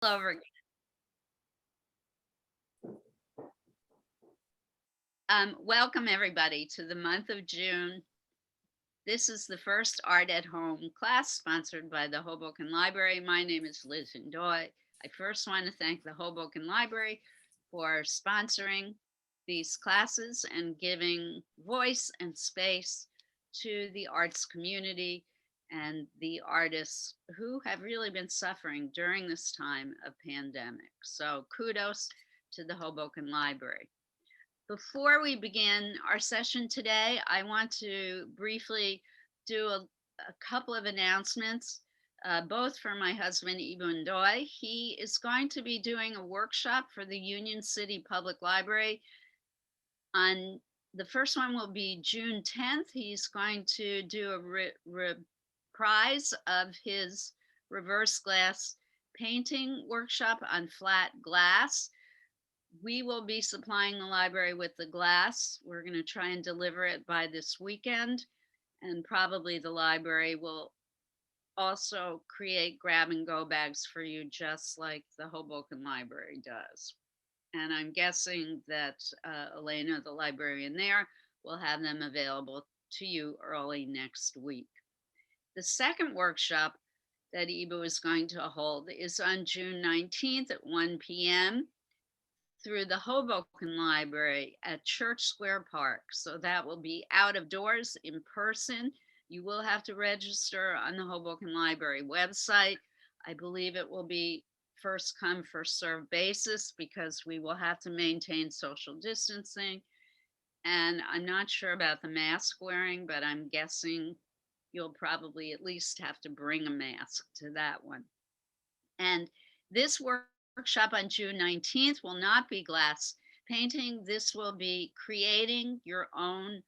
Over again. Welcome everybody to the month of June. This is the first Art at Home class sponsored by the Hoboken Library. My name is Liz Ndoy. I first want to thank the Hoboken Library for sponsoring these classes and giving voice and space to the arts community and the artists who have really been suffering during this time of pandemic. So kudos to the Hoboken Library. Before we begin our session today, I want to briefly do a couple of announcements, both for my husband, Ibu Ndoy. He is going to be doing a workshop for the Union City Public Library. On the first one will be June 10th. He's going to do a reprise of his reverse glass painting workshop on flat glass. We will be supplying the library with the glass. We're going to try and deliver it by this weekend, and probably the library will also create grab and go bags for you, just like the Hoboken Library does. And I'm guessing that Elena, the librarian there, will have them available to you early next week. The second workshop that Ibu is going to hold is on June 19th at 1 p.m. through the Hoboken Library at Church Square Park. So that will be out of doors in person. You will have to register on the Hoboken Library website. I believe it will be first come, first served basis because we will have to maintain social distancing. And I'm not sure about the mask wearing, but I'm guessing you'll probably at least have to bring a mask to that one. And this workshop on June 19th will not be glass painting. This will be creating your own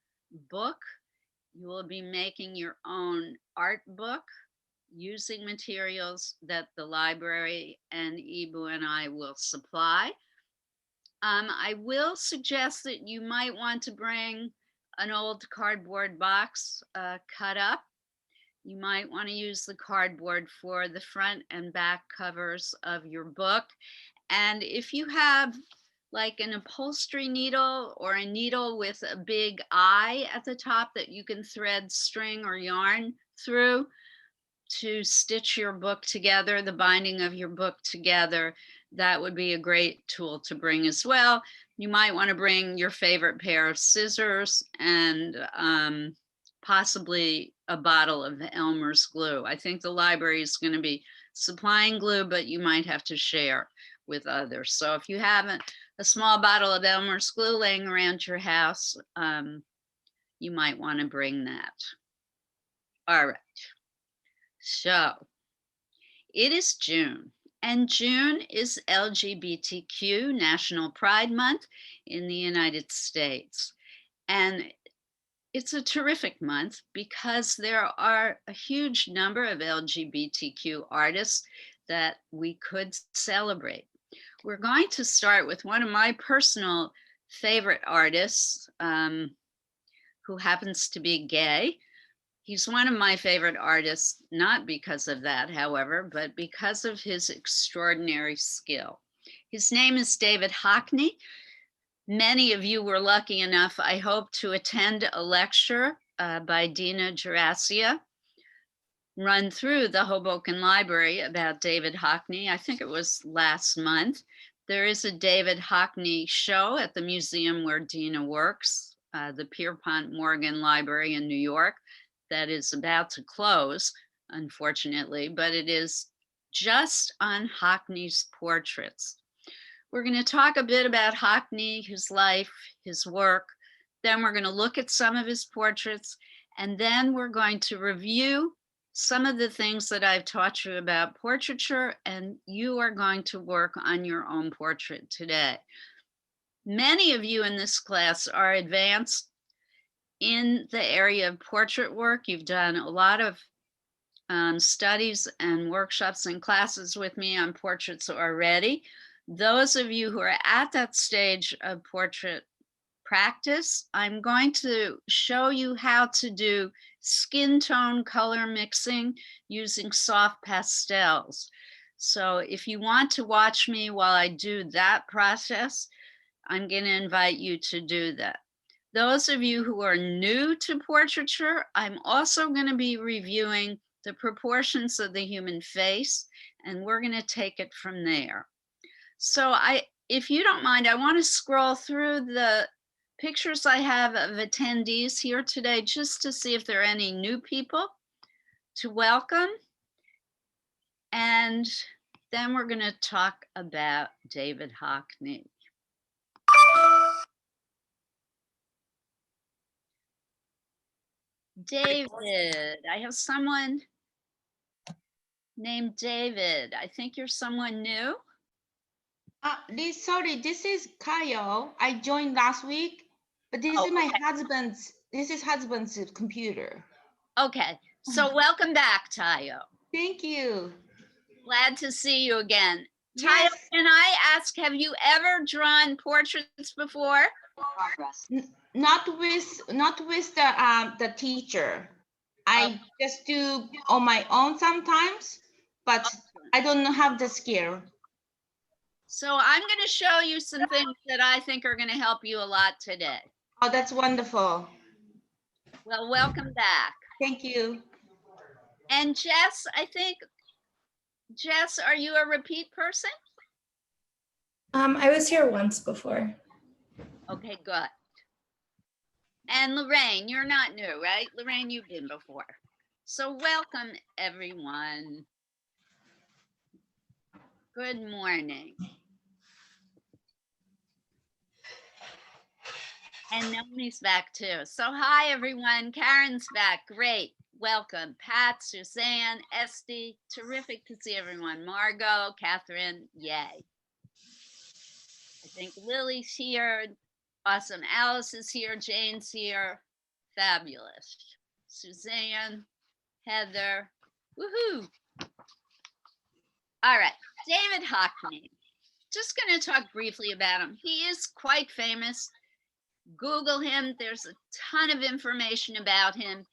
book. You will be making your own art book using materials that the library and Ibu and I will supply. I will suggest that you might want to bring an old cardboard box cut up. You might want to use the cardboard for the front and back covers of your book. And if you have like an upholstery needle or a needle with a big eye at the top that you can thread string or yarn through to stitch your book together, the binding of your book together, that would be a great tool to bring as well. You might want to bring your favorite pair of scissors and possibly a bottle of Elmer's glue. I think the library is going to be supplying glue, but you might have to share with others. So if you have a small bottle of Elmer's glue laying around your house, you might want to bring that. All right. So it is June, and June is LGBTQ National Pride Month in the United States. And it's a terrific month because there are a huge number of LGBTQ artists that we could celebrate. We're going to start with one of my personal favorite artists who happens to be gay. He's one of my favorite artists, not because of that, however, but because of his extraordinary skill. His name is David Hockney. Many of you were lucky enough, I hope, to attend a lecture by Dina Geracia run through the Hoboken Library about David Hockney. I think it was last month. There is a David Hockney show at the museum where Dina works, the Pierpont Morgan Library in New York, that is about to close, unfortunately, but it is just on Hockney's portraits. We're going to talk a bit about Hockney, his life, his work. Then we're going to look at some of his portraits, and then we're going to review some of the things that I've taught you about portraiture, and you are going to work on your own portrait today. Many of you in this class are advanced in the area of portrait work. You've done a lot of studies and workshops and classes with me on portraits already. Those of you who are at that stage of portrait practice, I'm going to show you how to do skin tone color mixing using soft pastels. So if you want to watch me while I do that process, I'm going to invite you to do that. Those of you who are new to portraiture, I'm also going to be reviewing the proportions of the human face, and we're going to take it from there. So if you don't mind, I want to scroll through the pictures I have of attendees here today, just to see if there are any new people to welcome. And then we're going to talk about David Hockney. David, I have someone named David. I think you're someone new. Sorry, this is Kyle. I joined last week, but this is my husband's. This is husband's computer. Okay, so welcome back, Tayo. Thank you. Glad to see you again. Yes. Tayo, can I ask, have you ever drawn portraits before? Not with the teacher. I just do on my own sometimes, but I don't have the skill. So I'm going to show you some things that I think are going to help you a lot today. Oh, that's wonderful. Well, welcome back. Thank you. And Jess, Jess, are you a repeat person? I was here once before. Okay, good. And Lorraine, you're not new, right? Lorraine, you've been before. So welcome, everyone. Good morning. And Naomi's back too. So hi, everyone. Karen's back. Great. Welcome. Pat, Suzanne, Esty. Terrific to see everyone. Margot, Catherine. Yay. I think Lily's here. Awesome. Alice is here. Jane's here. Fabulous. Suzanne, Heather. Woohoo. All right. David Hockney. Just going to talk briefly about him. He is quite famous. Google him. There's a ton of information about him.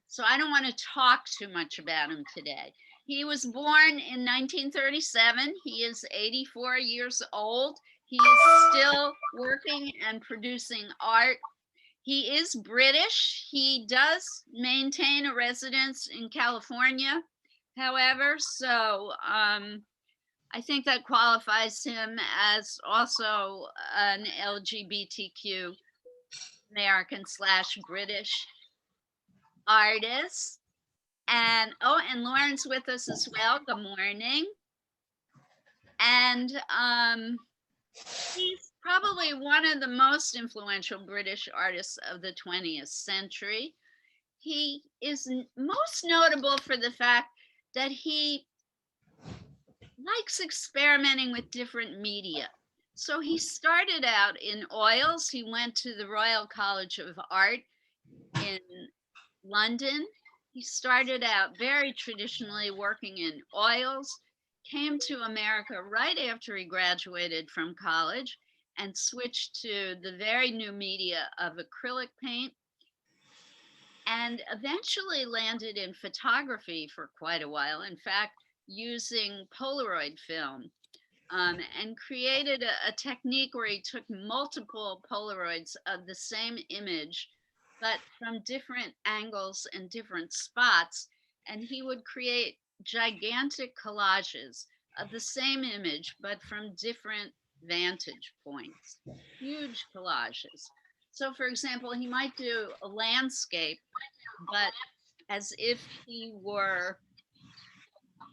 So I don't want to talk too much about him today. He was born in 1937. He is 84 years old. He is still working and producing art. He is British. He does maintain a residence in California, however, so I think that qualifies him as also an LGBTQ American/British artist. And and Lauren's with us as well. Good morning. And he's probably one of the most influential British artists of the 20th century. He is most notable for the fact that he likes experimenting with different media. So he started out in oils. He went to the Royal College of Art in London. He started out very traditionally working in oils, came to America right after he graduated from college and switched to the very new media of acrylic paint, and eventually landed in photography for quite a while. In fact, using Polaroid film, and created a technique where he took multiple Polaroids of the same image, but from different angles and different spots. And he would create gigantic collages of the same image, but from different vantage points, huge collages. So for example, he might do a landscape, but as if he were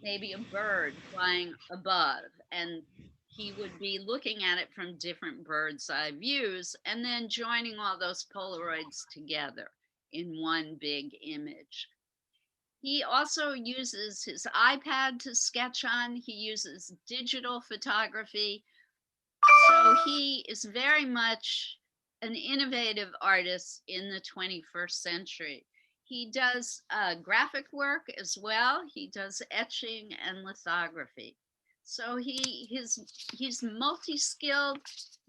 maybe a bird flying above, and he would be looking at it from different bird's eye views and then joining all those Polaroids together in one big image. He also uses his iPad to sketch on. He uses digital photography. So he is very much an innovative artist in the 21st century. He does graphic work as well. He does etching and lithography. So he's multi-skilled,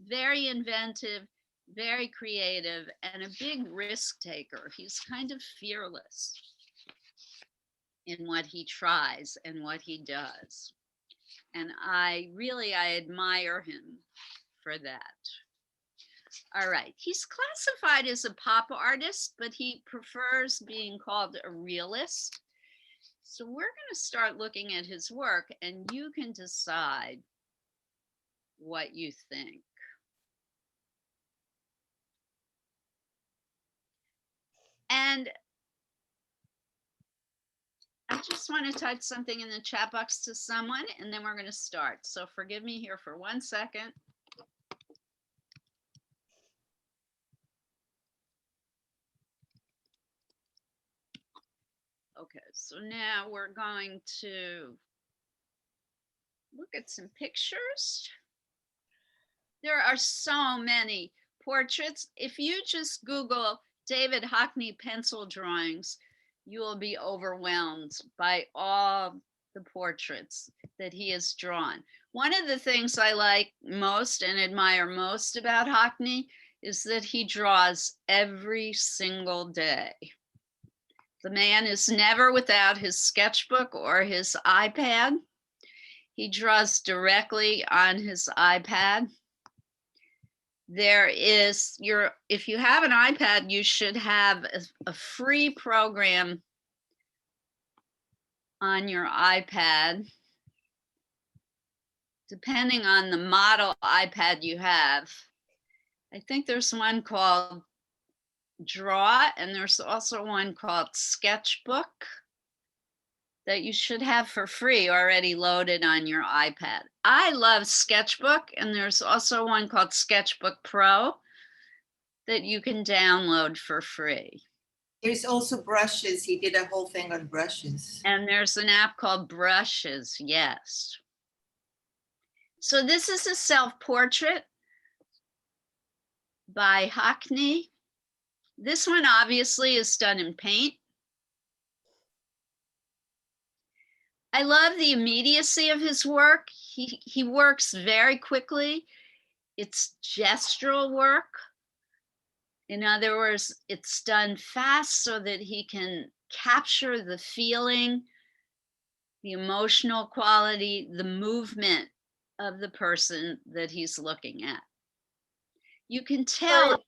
very inventive, very creative, and a big risk taker. He's kind of fearless in what he tries and what he does. And I admire him for that. All right, he's classified as a pop artist, but he prefers being called a realist. So we're going to start looking at his work and you can decide what you think. And I just want to type something in the chat box to someone and then we're going to start. So forgive me here for 1 second. Okay, so now we're going to look at some pictures. There are so many portraits. If you just Google David Hockney pencil drawings, you will be overwhelmed by all the portraits that he has drawn. One of the things I like most and admire most about Hockney is that he draws every single day. The man is never without his sketchbook or his iPad. He draws directly on his iPad. There is if you have an iPad, you should have a free program on your iPad. Depending on the model iPad you have. I think there's one called Draw, and there's also one called Sketchbook that you should have for free already loaded on your iPad. I love Sketchbook, and there's also one called Sketchbook Pro that you can download for free. There's also brushes. He did a whole thing on brushes. And there's an app called Brushes, yes. So this is a self-portrait by Hockney. This one obviously is done in paint. I love the immediacy of his work. He works very quickly. It's gestural work. In other words, it's done fast so that he can capture the feeling, the emotional quality, the movement of the person that he's looking at. You can tell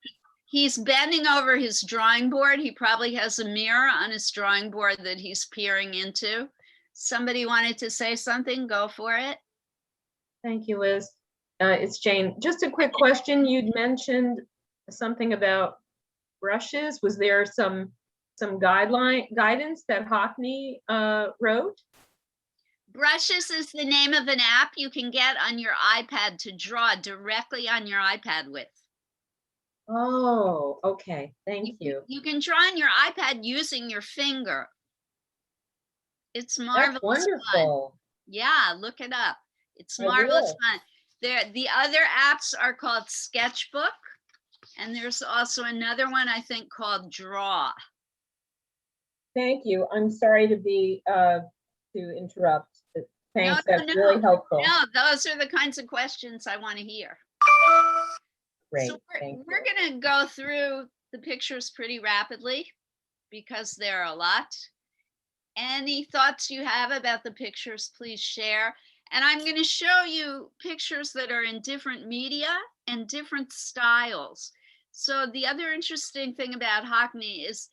he's bending over his drawing board. He probably has a mirror on his drawing board that he's peering into. Somebody wanted to say something, go for it. Thank you, Liz. It's Jane. Just a quick question. You'd mentioned something about brushes. Was there some guidance that Hockney wrote? Brushes is the name of an app you can get on your iPad to draw directly on your iPad with. Oh, okay. Thank you. You can draw on your iPad using your finger. It's marvelous. That's wonderful. Fun. Yeah, look it up. It's I marvelous will. fun. The other apps are called Sketchbook, and there's also another one I think called Draw. Thank you. I'm sorry to interrupt. But thanks. No, That's really helpful. No, those are the kinds of questions I want to hear. Great. So Thank you. we're going to go through the pictures pretty rapidly because there are a lot. Any thoughts you have about the pictures, please share. And I'm going to show you pictures that are in different media and different styles. So the other interesting thing about Hockney is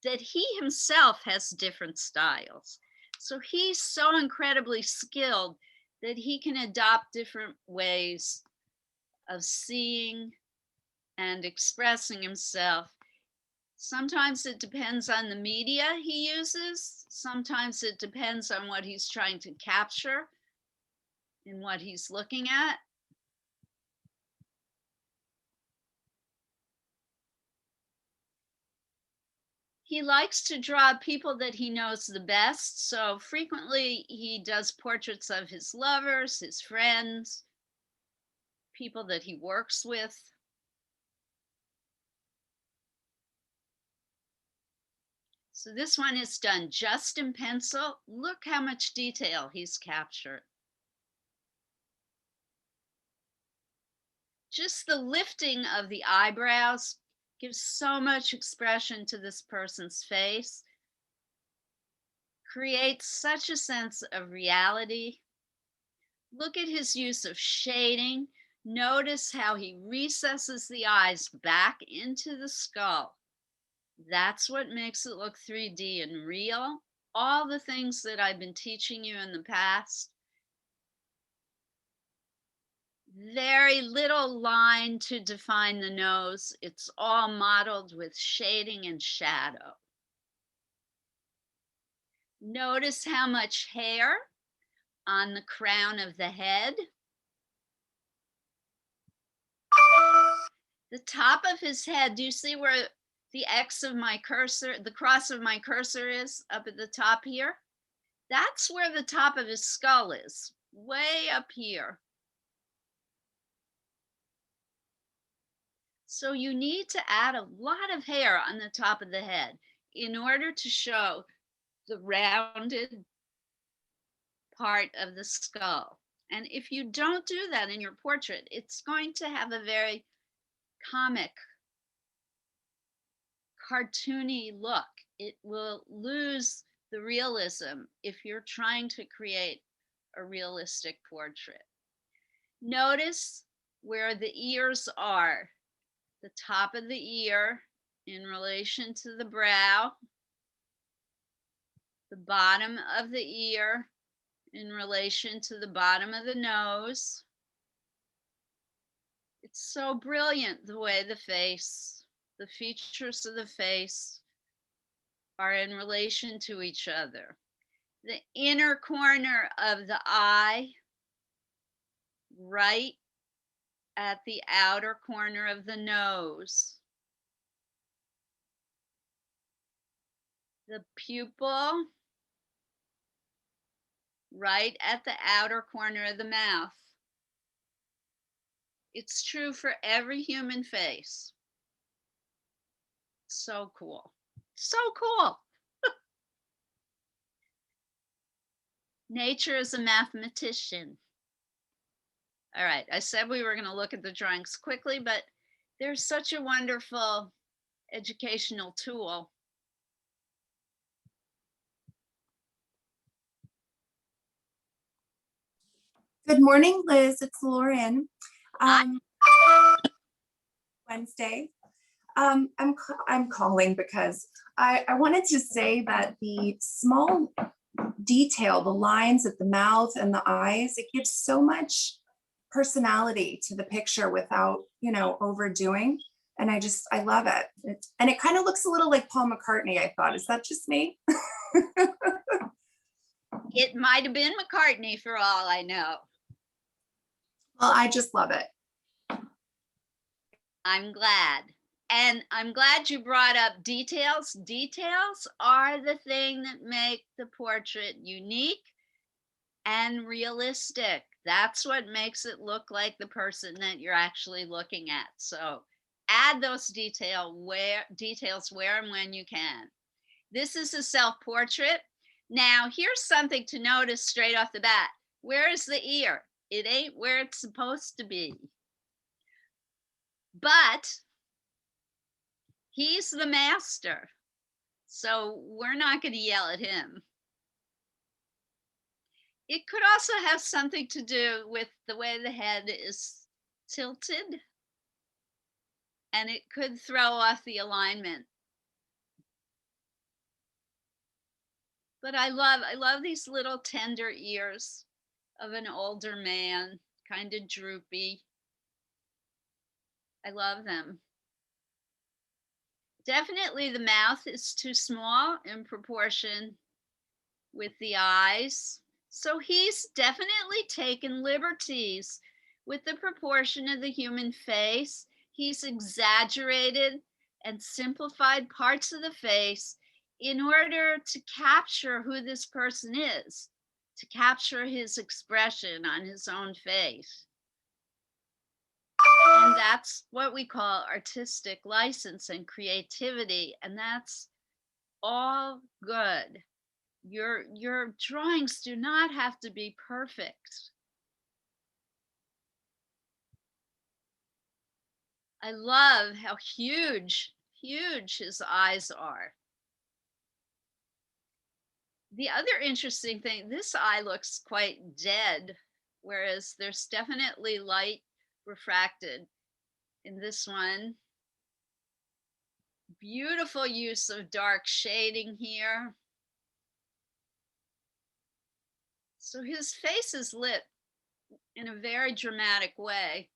that he himself has different styles. So he's so incredibly skilled that he can adopt different ways of seeing and expressing himself. Sometimes it depends on the media he uses. Sometimes it depends on what he's trying to capture and what he's looking at. He likes to draw people that he knows the best. So frequently he does portraits of his lovers, his friends, people that he works with. So this one is done just in pencil. Look how much detail he's captured. Just the lifting of the eyebrows gives so much expression to this person's face, creates such a sense of reality. Look at his use of shading. Notice how he recesses the eyes back into the skull. That's what makes it look 3D and real. All the things that I've been teaching you in the past. Very little line to define the nose. It's all modeled with shading and shadow. Notice how much hair on the crown of the head. The top of his head, do you see where the X of my cursor, the cross of my cursor is up at the top here? That's where the top of his skull is, way up here. So you need to add a lot of hair on the top of the head in order to show the rounded part of the skull. And if you don't do that in your portrait, it's going to have a very comic, cartoony look. It will lose the realism if you're trying to create a realistic portrait. Notice where the ears are. The top of the ear in relation to the brow, the bottom of the ear in relation to the bottom of the nose. It's so brilliant the way the features of the face are in relation to each other. The inner corner of the eye, right at the outer corner of the nose. The pupil, right at the outer corner of the mouth. It's true for every human face. So cool. So cool. Nature is a mathematician. All right, I said we were going to look at the drawings quickly, but they're such a wonderful educational tool. Good morning, Liz. It's Lauren. Wednesday. I'm calling because I wanted to say that the small detail, the lines at the mouth and the eyes, it gives so much personality to the picture without, overdoing. And I love it. And it kind of looks a little like Paul McCartney, I thought. Is that just me? It might have been McCartney for all I know. Well, I just love it. I'm glad. And I'm glad you brought up details. Details are the thing that make the portrait unique and realistic. That's what makes it look like the person that you're actually looking at. So add those details where and when you can. This is a self-portrait. Now, here's something to notice straight off the bat. Where is the ear? It ain't where it's supposed to be. But he's the master, so we're not going to yell at him. It could also have something to do with the way the head is tilted, and it could throw off the alignment. But I love these little tender ears of an older man, kind of droopy. I love them. Definitely the mouth is too small in proportion with the eyes. So he's definitely taken liberties with the proportion of the human face. He's exaggerated and simplified parts of the face in order to capture who this person is, to capture his expression on his own face. And that's what we call artistic license and creativity. And that's all good. Your drawings do not have to be perfect. I love how huge his eyes are. The other interesting thing, this eye looks quite dead whereas there's definitely light refracted in this one. Beautiful use of dark shading here. So his face is lit in a very dramatic way.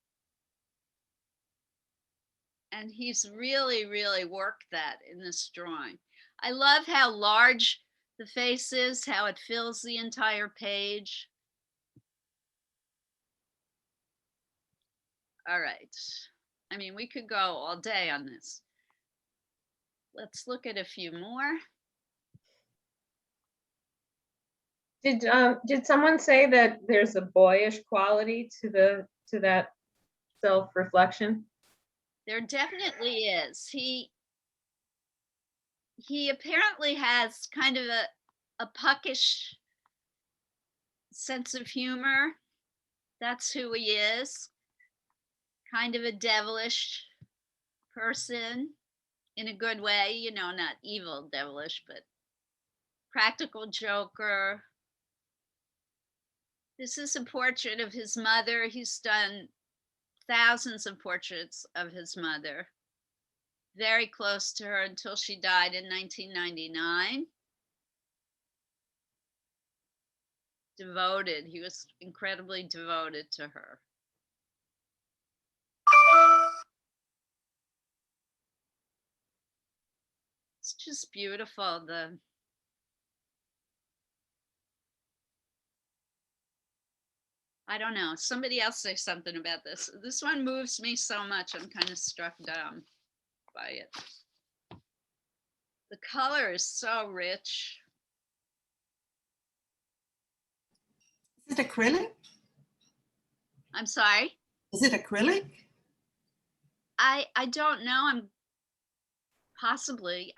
And he's really, really worked that in this drawing. I love how large the face is, how it fills the entire page. All right. I mean, we could go all day on this. Let's look at a few more. Did someone say that there's a boyish quality to that self-reflection? There definitely is. He apparently has kind of a puckish sense of humor. That's who he is. Kind of a devilish person in a good way, you know, not evil devilish, but practical joker. This is a portrait of his mother. He's done thousands of portraits of his mother. Very close to her until she died in 1999. Devoted. He was incredibly devoted to her. It's just beautiful. I don't know. Somebody else say something about this. This one moves me so much. I'm kind of struck dumb by it. The color is so rich. Is it acrylic? I'm sorry. Is it acrylic? I don't know. I'm possibly.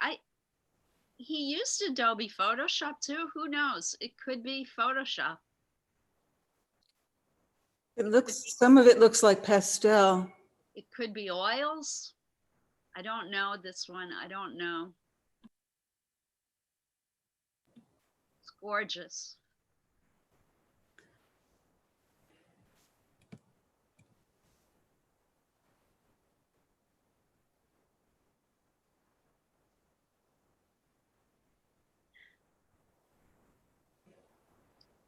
He used Adobe Photoshop too. Who knows? It could be Photoshop. It looks, some of it looks like pastel. It could be oils. I don't know this one. I don't know. It's gorgeous.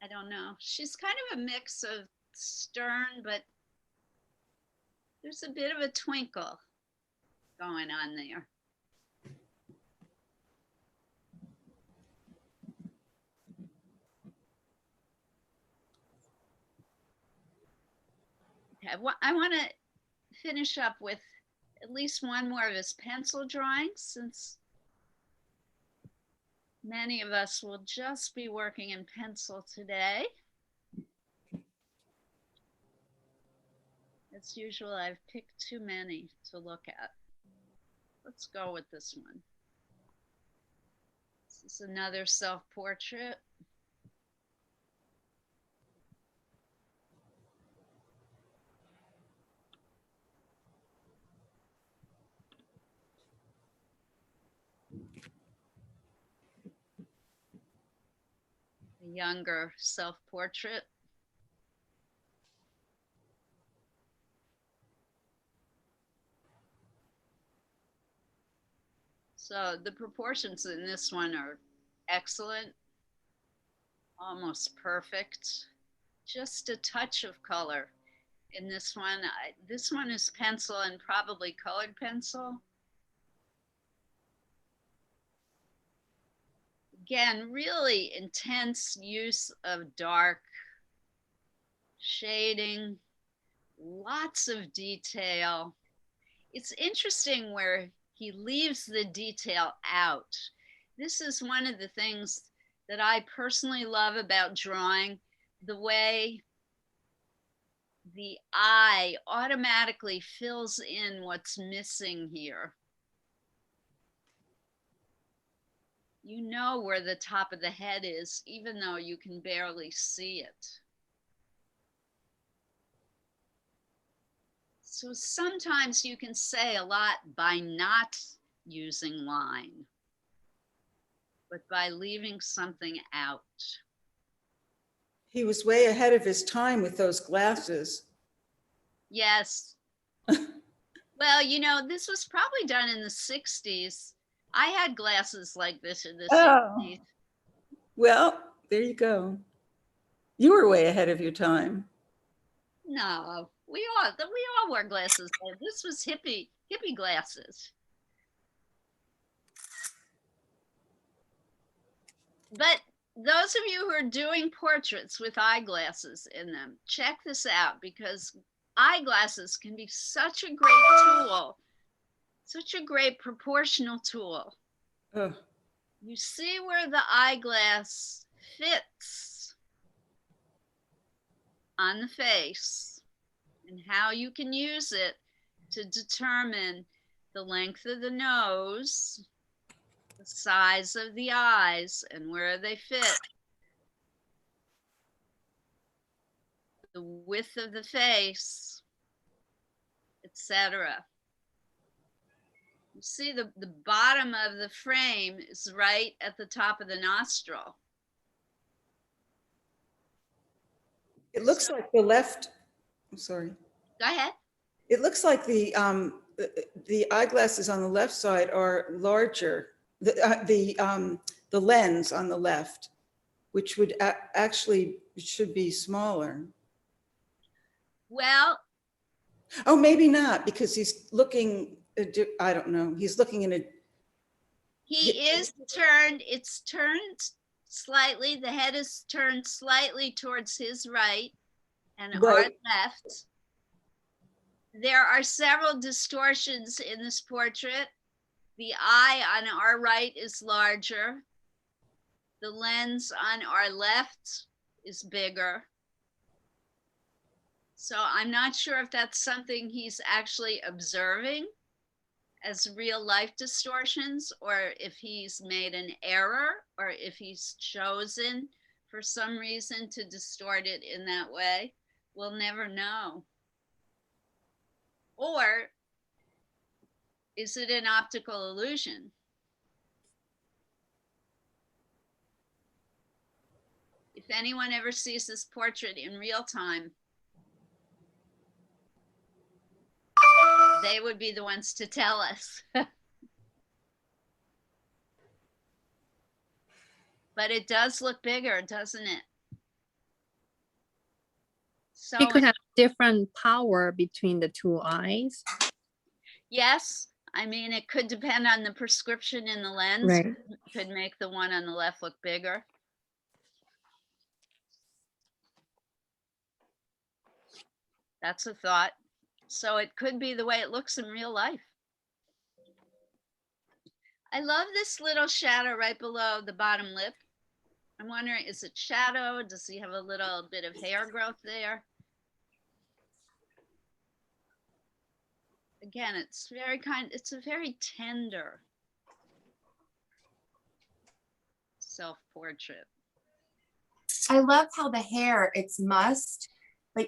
I don't know. She's kind of a mix of stern, but there's a bit of a twinkle going on there. Okay, I want to finish up with at least one more of his pencil drawings, since many of us will just be working in pencil today. As usual, I've picked too many to look at. Let's go with this one. This is another self-portrait. A younger self-portrait. So the proportions in this one are excellent, almost perfect. Just a touch of color in this one. This one is pencil and probably colored pencil. Again, really intense use of dark shading, lots of detail. It's interesting where he leaves the detail out. This is one of the things that I personally love about drawing, the way the eye automatically fills in what's missing here. You know where the top of the head is, even though you can barely see it. So sometimes you can say a lot by not using line, but by leaving something out. He was way ahead of his time with those glasses. Yes. Well, you know, this was probably done in the 60s. I had glasses like this in the Oh. 60s. Well, there you go. You were way ahead of your time. No, we all wore glasses. This was hippie glasses. But those of you who are doing portraits with eyeglasses in them, check this out, because eyeglasses can be such a great tool, such a great proportional tool. Oh, You see where the eyeglass fits on the face and how you can use it to determine the length of the nose, the size of the eyes, and where they fit, the width of the face, etc. You see the bottom of the frame is right at the top of the nostril. it looks like the left, I'm sorry. Go ahead. It looks like the eyeglasses on the left side are larger. The lens on the left, which would actually should be smaller. Well, Oh, maybe not, because he's looking, I don't know, he's looking in a, he is turned, it's turned slightly, the head is turned slightly towards his right and our Right. left. There are several distortions in this portrait. The eye on our right is larger. The lens on our left is bigger. So I'm not sure if that's something he's actually observing as real life distortions, or if he's made an error, or if he's chosen for some reason to distort it in that way. We'll never know. Or is it an optical illusion? If anyone ever sees this portrait in real time, they would be the ones to tell us. But it does look bigger, doesn't it? So It could have different power between the two eyes. yes, I mean, it could depend on the prescription in the lens. Right. Could make the one on the left look bigger. That's a thought. So it could be the way it looks in real life. I love this little shadow right below the bottom lip. I'm wondering, is it shadow? Does he have a little bit of hair growth there? Again, it's it's a very tender self-portrait. I love how the hair, it's mussed, but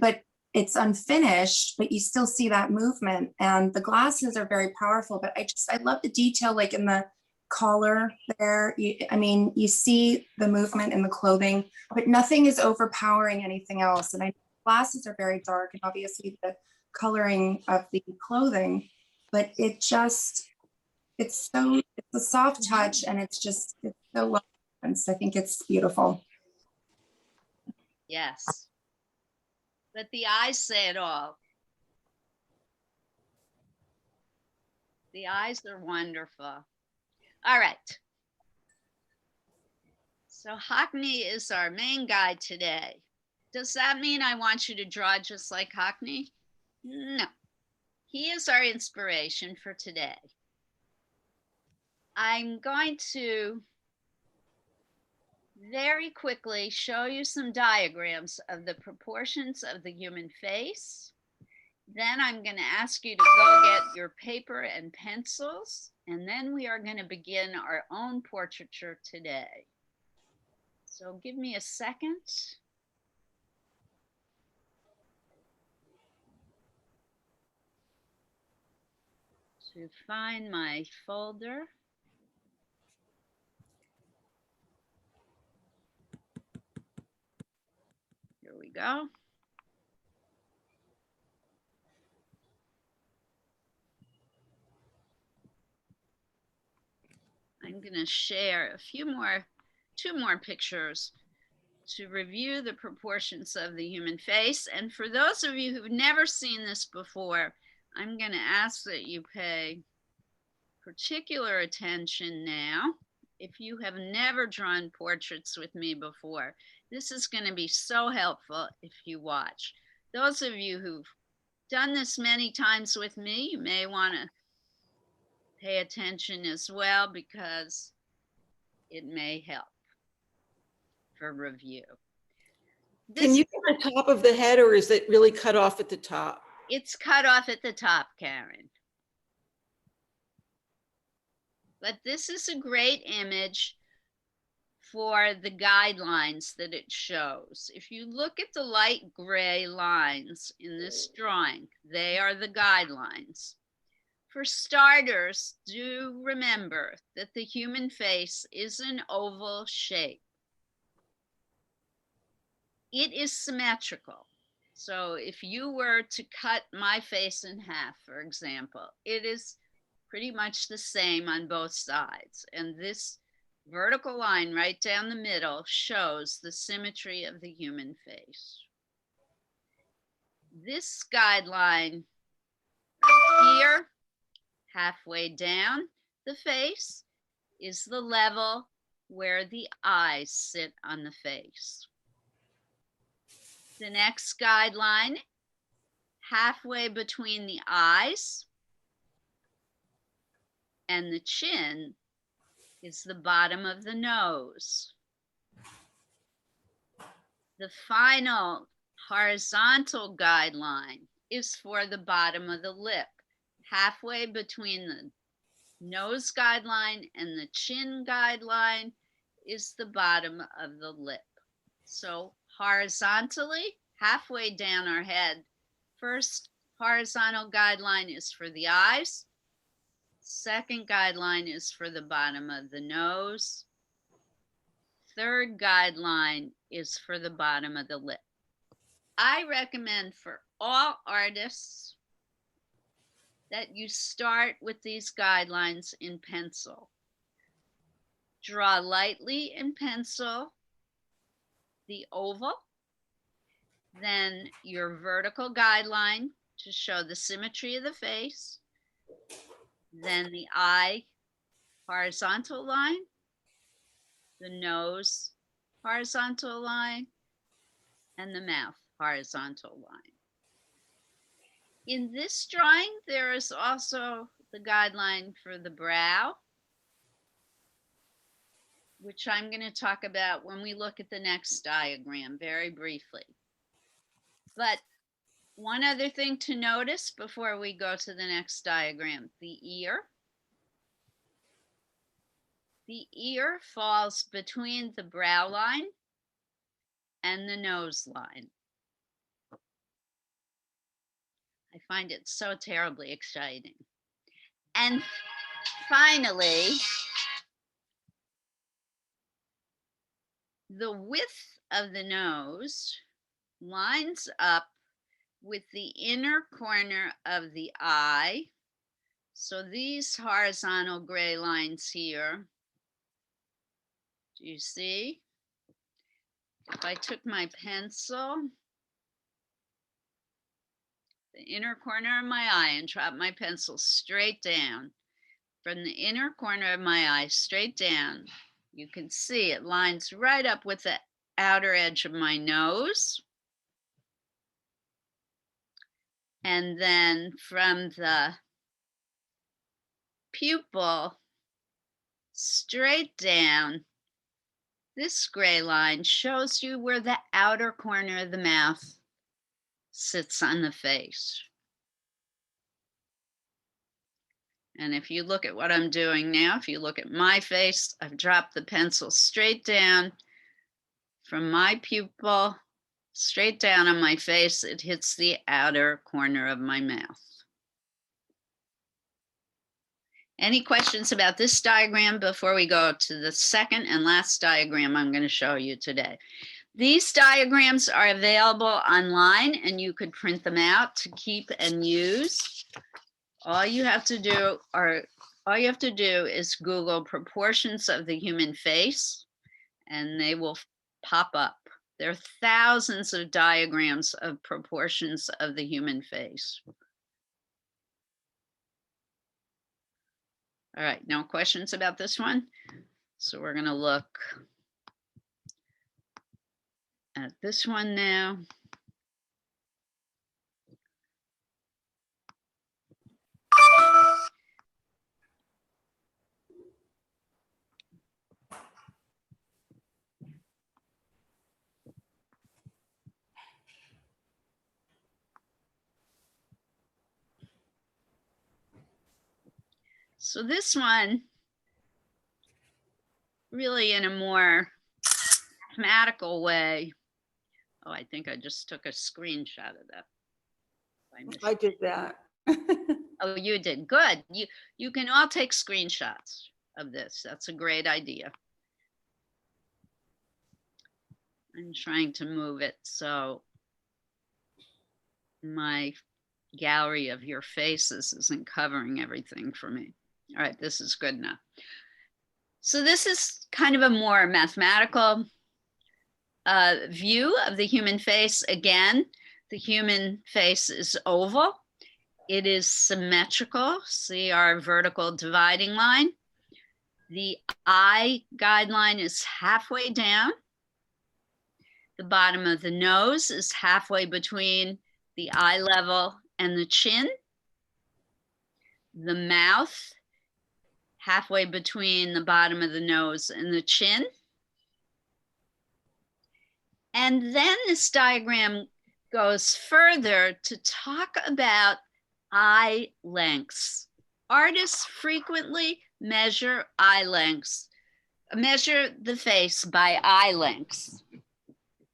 but it's unfinished, but you still see that movement, and the glasses are very powerful. But I love the detail, like in the collar there. I mean, you see the movement in the clothing, but nothing is overpowering anything else. And glasses are very dark, and obviously the coloring of the clothing, but it's a soft touch, and it's so well balanced. I think it's beautiful. Yes. But the eyes say it all. The eyes are wonderful. All right. So Hockney is our main guide today. Does that mean I want you to draw just like Hockney? No. He is our inspiration for today. I'm going to very quickly show you some diagrams of the proportions of the human face. Then I'm going to ask you to go get your paper and pencils, and then we are going to begin our own portraiture today. So give me a second. To find my folder. go. I'm going to share two more pictures to review the proportions of the human face. And for those of you who've never seen this before, I'm going to ask that you pay particular attention now. If you have never drawn portraits with me before, this is going to be so helpful if you watch. Those of you who've done this many times with me, you may want to pay attention as well because it may help for review. Can you get the top of the head, or is it really cut off at the top? It's cut off at the top, Karen. But this is a great image for the guidelines that it shows. If you look at the light gray lines in this drawing, they are the guidelines. For starters, do remember that the human face is an oval shape. It is symmetrical. So if you were to cut my face in half, for example, it is pretty much the same on both sides. And this vertical line right down the middle shows the symmetry of the human face. This guideline right here, halfway down the face, is the level where the eyes sit on the face. The next guideline, halfway between the eyes and the chin, is the bottom of the nose. The final horizontal guideline is for the bottom of the lip. Halfway between the nose guideline and the chin guideline is the bottom of the lip. So horizontally, halfway down our head, first horizontal guideline is for the eyes. Second guideline is for the bottom of the nose. Third guideline is for the bottom of the lip. I recommend for all artists that you start with these guidelines in pencil. Draw lightly in pencil the oval, then your vertical guideline to show the symmetry of the face, then the eye horizontal line, the nose horizontal line, and the mouth horizontal line. In this drawing, there is also the guideline for the brow, which I'm going to talk about when we look at the next diagram very briefly. But one other thing to notice before we go to the next diagram, the ear. The ear falls between the brow line and the nose line. I find it so terribly exciting. And finally, the width of the nose lines up with the inner corner of the eye. So these horizontal gray lines here, do you see? If I took my pencil, the inner corner of my eye, and drop my pencil straight down, from the inner corner of my eye straight down, you can see it lines right up with the outer edge of my nose. And then from the pupil straight down, this gray line shows you where the outer corner of the mouth sits on the face. And if you look at what I'm doing now, if you look at my face, I've dropped the pencil straight down from my pupil, straight down on my face. It hits the outer corner of my mouth. Any questions about this diagram before we go to the second and last diagram I'm going to show you today? These diagrams are available online and you could print them out to keep and use. All you have to do is Google proportions of the human face and they will pop up. There are thousands of diagrams of proportions of the human face. All right, no questions about this one? So we're gonna look at this one now. So this one, really in a more mathematical way. Oh, I think I just took a screenshot of that. I did that. Oh, you did, good. You can all take screenshots of this. That's a great idea. I'm trying to move it so my gallery of your faces isn't covering everything for me. All right, this is good enough. So this is kind of a more mathematical view of the human face. Again, the human face is oval. It is symmetrical. See our vertical dividing line. The eye guideline is halfway down. The bottom of the nose is halfway between the eye level and the chin. The mouth, halfway between the bottom of the nose and the chin. And then this diagram goes further to talk about eye lengths. Artists frequently measure eye lengths, measure the face by eye lengths.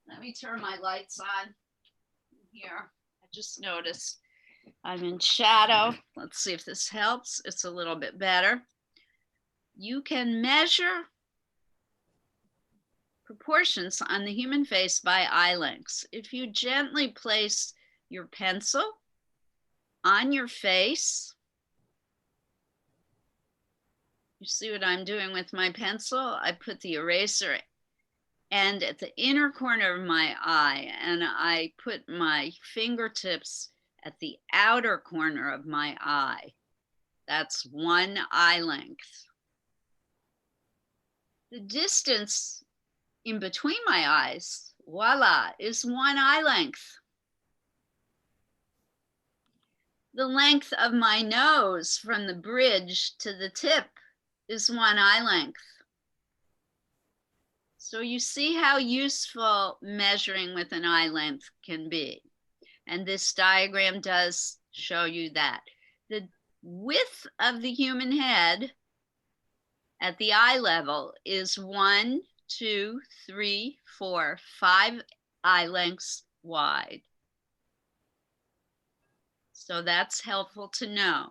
Let me turn my lights on here. I just noticed I'm in shadow. Let's see if this helps. It's a little bit better. You can measure proportions on the human face by eye lengths. If you gently place your pencil on your face, you see what I'm doing with my pencil? I put the eraser and at the inner corner of my eye, and I put my fingertips at the outer corner of my eye. That's one eye length. The distance in between my eyes, voila, is one eye length. The length of my nose from the bridge to the tip is one eye length. So you see how useful measuring with an eye length can be. And this diagram does show you that. The width of the human head at the eye level is 1, 2, 3, 4, 5 eye lengths wide. So that's helpful to know.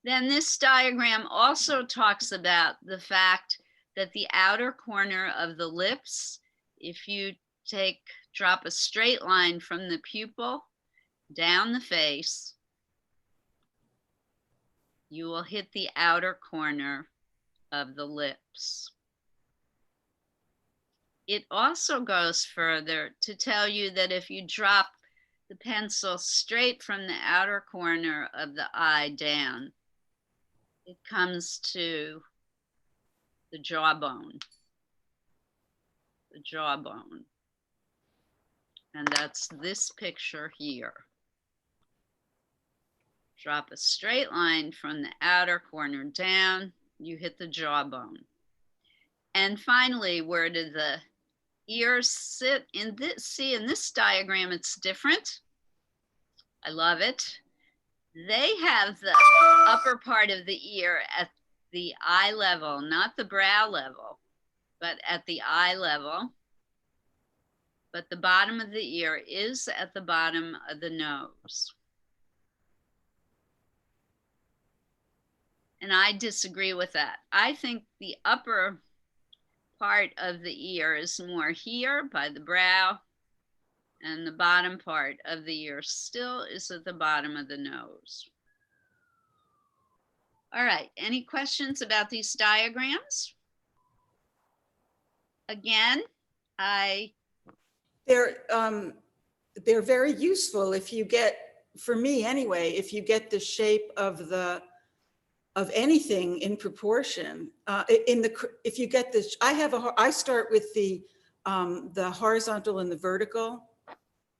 Then this diagram also talks about the fact that the outer corner of the lips, if you drop a straight line from the pupil down the face, you will hit the outer corner of the lips. It also goes further to tell you that if you drop the pencil straight from the outer corner of the eye down, it comes to the jawbone. The jawbone. And that's this picture here. Drop a straight line from the outer corner down, you hit the jawbone. And finally, where do the ears sit? In this diagram, it's different. I love it. They have the upper part of the ear at the eye level, not the brow level, but at the eye level. But the bottom of the ear is at the bottom of the nose. And I disagree with that. I think the upper part of the ear is more here by the brow, and the bottom part of the ear still is at the bottom of the nose. All right, any questions about these diagrams? Again, they're very useful if you get, for me anyway, if you get the shape of anything in proportion. If you get this, I start with the horizontal and the vertical,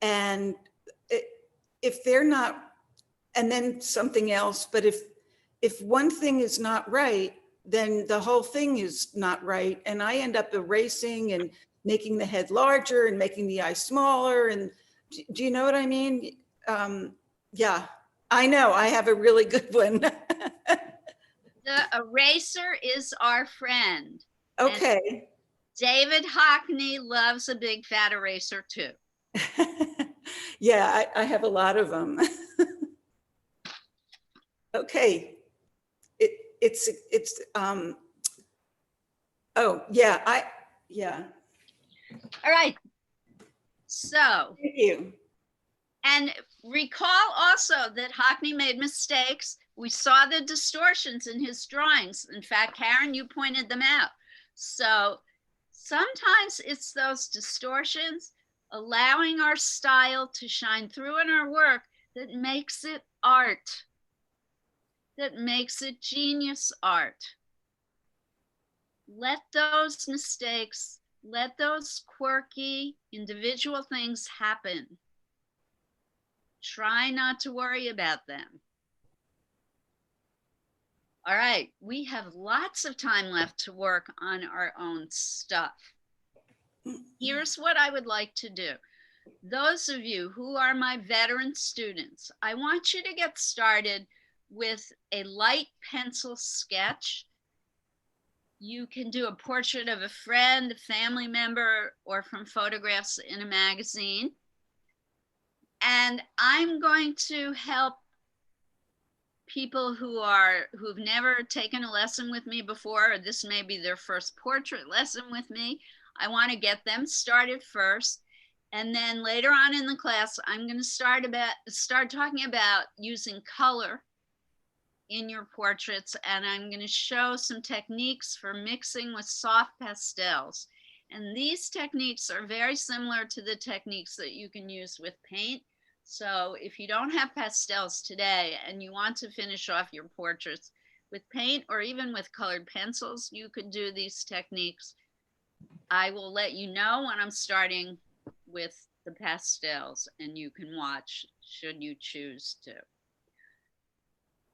and if they're not, and then something else, but if one thing is not right, then the whole thing is not right. And I end up erasing and making the head larger and making the eye smaller. And do you know what I mean? Yeah, I know, I have a really good one. The eraser is our friend. Okay. And David Hockney loves a big fat eraser too. Yeah, I have a lot of them. Okay. Oh, yeah, yeah. All right. So. Thank you. And recall also that Hockney made mistakes. We saw the distortions in his drawings. In fact, Karen, you pointed them out. So sometimes it's those distortions allowing our style to shine through in our work that makes it art, that makes it genius art. Let those mistakes, let those quirky individual things happen. Try not to worry about them. All right, we have lots of time left to work on our own stuff. Here's what I would like to do. Those of you who are my veteran students, I want you to get started with a light pencil sketch. You can do a portrait of a friend, a family member, or from photographs in a magazine. And I'm going to help people who've never taken a lesson with me before, or this may be their first portrait lesson with me. I want to get them started first. And then later on in the class, I'm going to start talking about using color in your portraits. And I'm going to show some techniques for mixing with soft pastels. And these techniques are very similar to the techniques that you can use with paint. So if you don't have pastels today and you want to finish off your portraits with paint or even with colored pencils, you could do these techniques. I will let you know when I'm starting with the pastels, and you can watch should you choose to.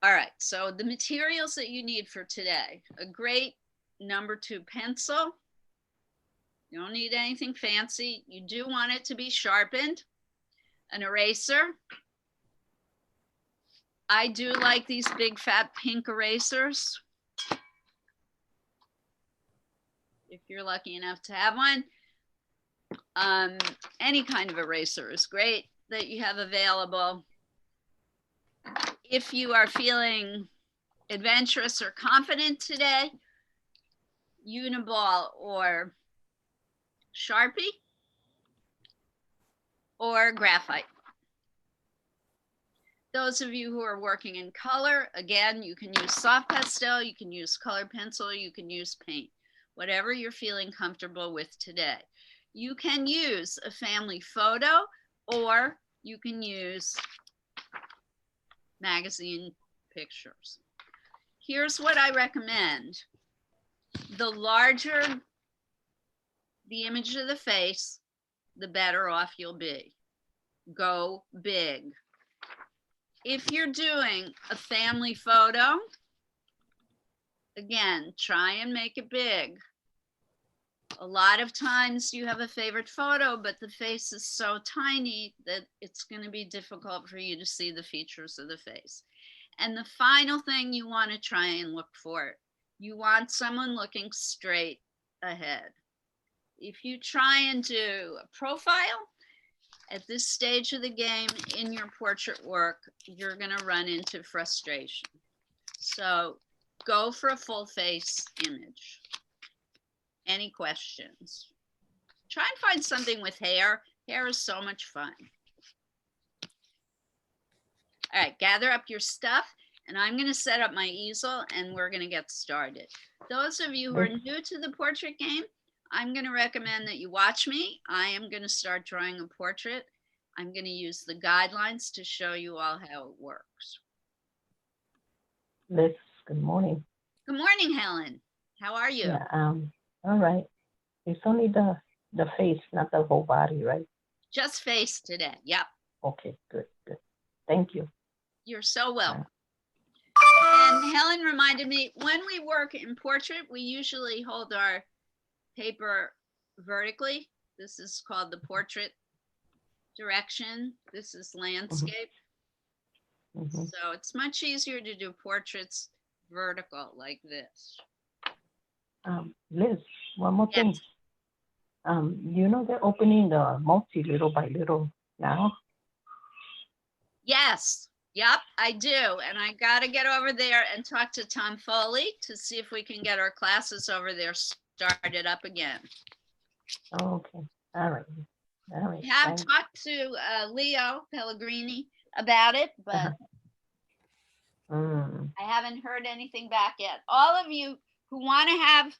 All right, so the materials that you need for today: a great #2 pencil. You don't need anything fancy. You do want it to be sharpened. An eraser. I do like these big fat pink erasers. If you're lucky enough to have one. Any kind of eraser is great that you have available. If you are feeling adventurous or confident today, Uniball or Sharpie or graphite. Those of you who are working in color, again, you can use soft pastel, you can use colored pencil, you can use paint, whatever you're feeling comfortable with today. You can use a family photo, or you can use magazine pictures. Here's what I recommend. The larger the image of the face, the better off you'll be. Go big. If you're doing a family photo, again, try and make it big. A lot of times you have a favorite photo, but the face is so tiny that it's going to be difficult for you to see the features of the face. And the final thing you want to try and look for, you want someone looking straight ahead. If you try and do a profile at this stage of the game in your portrait work, you're going to run into frustration. So go for a full face image. Any questions? Try and find something with hair. Hair is so much fun. All right, gather up your stuff, and I'm going to set up my easel and we're going to get started. Those of you who are new to the portrait game, I'm going to recommend that you watch me. I am going to start drawing a portrait. I'm going to use the guidelines to show you all how it works. Liz, good morning. Good morning, Helen. How are you? Yeah, all right. It's only the face, not the whole body, right? Just face today. Yep. Okay, good, good. Thank you. You're so welcome. And Helen reminded me, when we work in portrait, we usually hold our paper vertically. This is called the portrait direction. This is landscape. Mm-hmm. So it's much easier to do portraits vertical like this. Liz, one more thing. You know they're opening the multi little by little now? Yes. Yep, I do. And I got to get over there and talk to Tom Foley to see if we can get our classes over there started up again. Oh, okay. All right. All right. We have Thanks. talked to Leo Pellegrini about it, but I haven't heard anything back yet. All of you who want to have,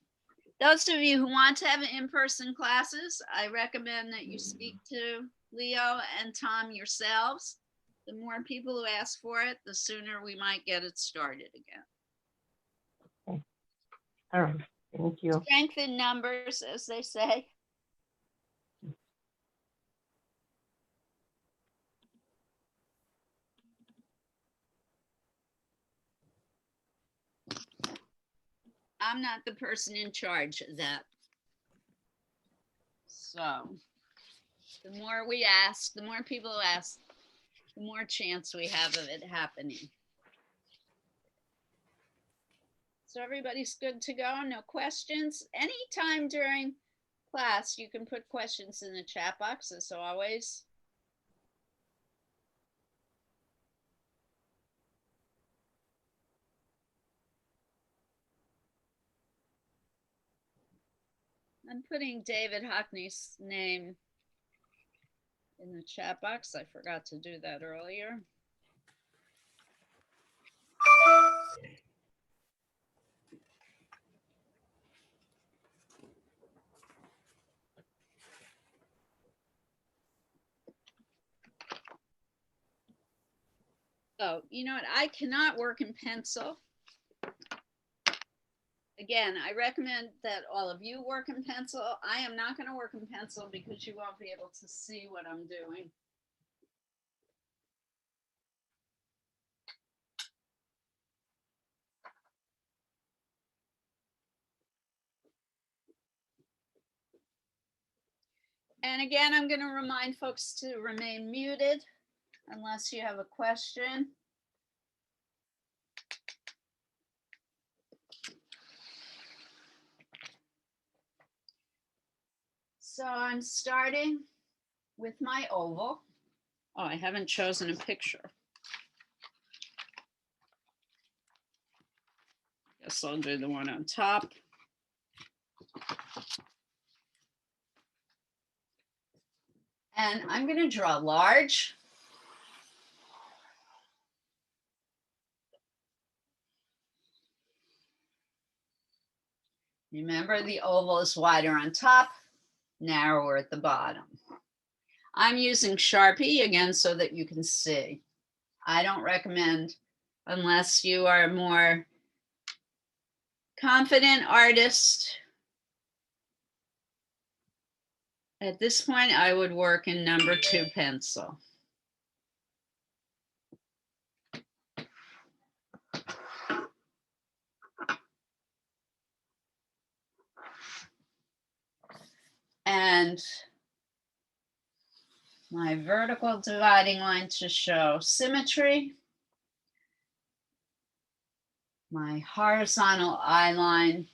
those of you who want to have in-person classes, I recommend that you speak to Leo and Tom yourselves. The more people who ask for it, the sooner we might get it started again. Okay. All right. Thank you. Strength in numbers, as they say. I'm not the person in charge of that. So the more we ask, the more people who ask, the more chance we have of it happening. So everybody's good to go? No questions? Anytime during class, you can put questions in the chat box, as always. I'm putting David Hockney's name in the chat box. I forgot to do that earlier. Oh, you know what? I cannot work in pencil. Again, I recommend that all of you work in pencil. I am not going to work in pencil because you won't be able to see what I'm doing. And again, I'm going to remind folks to remain muted unless you have a question. So I'm starting with my oval. Oh, I haven't chosen a picture. Guess I'll do the one on top. And I'm going to draw large. Remember, the oval is wider on top, narrower at the bottom. I'm using Sharpie again so that you can see. I don't recommend, unless you are a more confident artist. At this point, I would work in number 2 pencil. And my vertical dividing line to show symmetry. My horizontal eye line,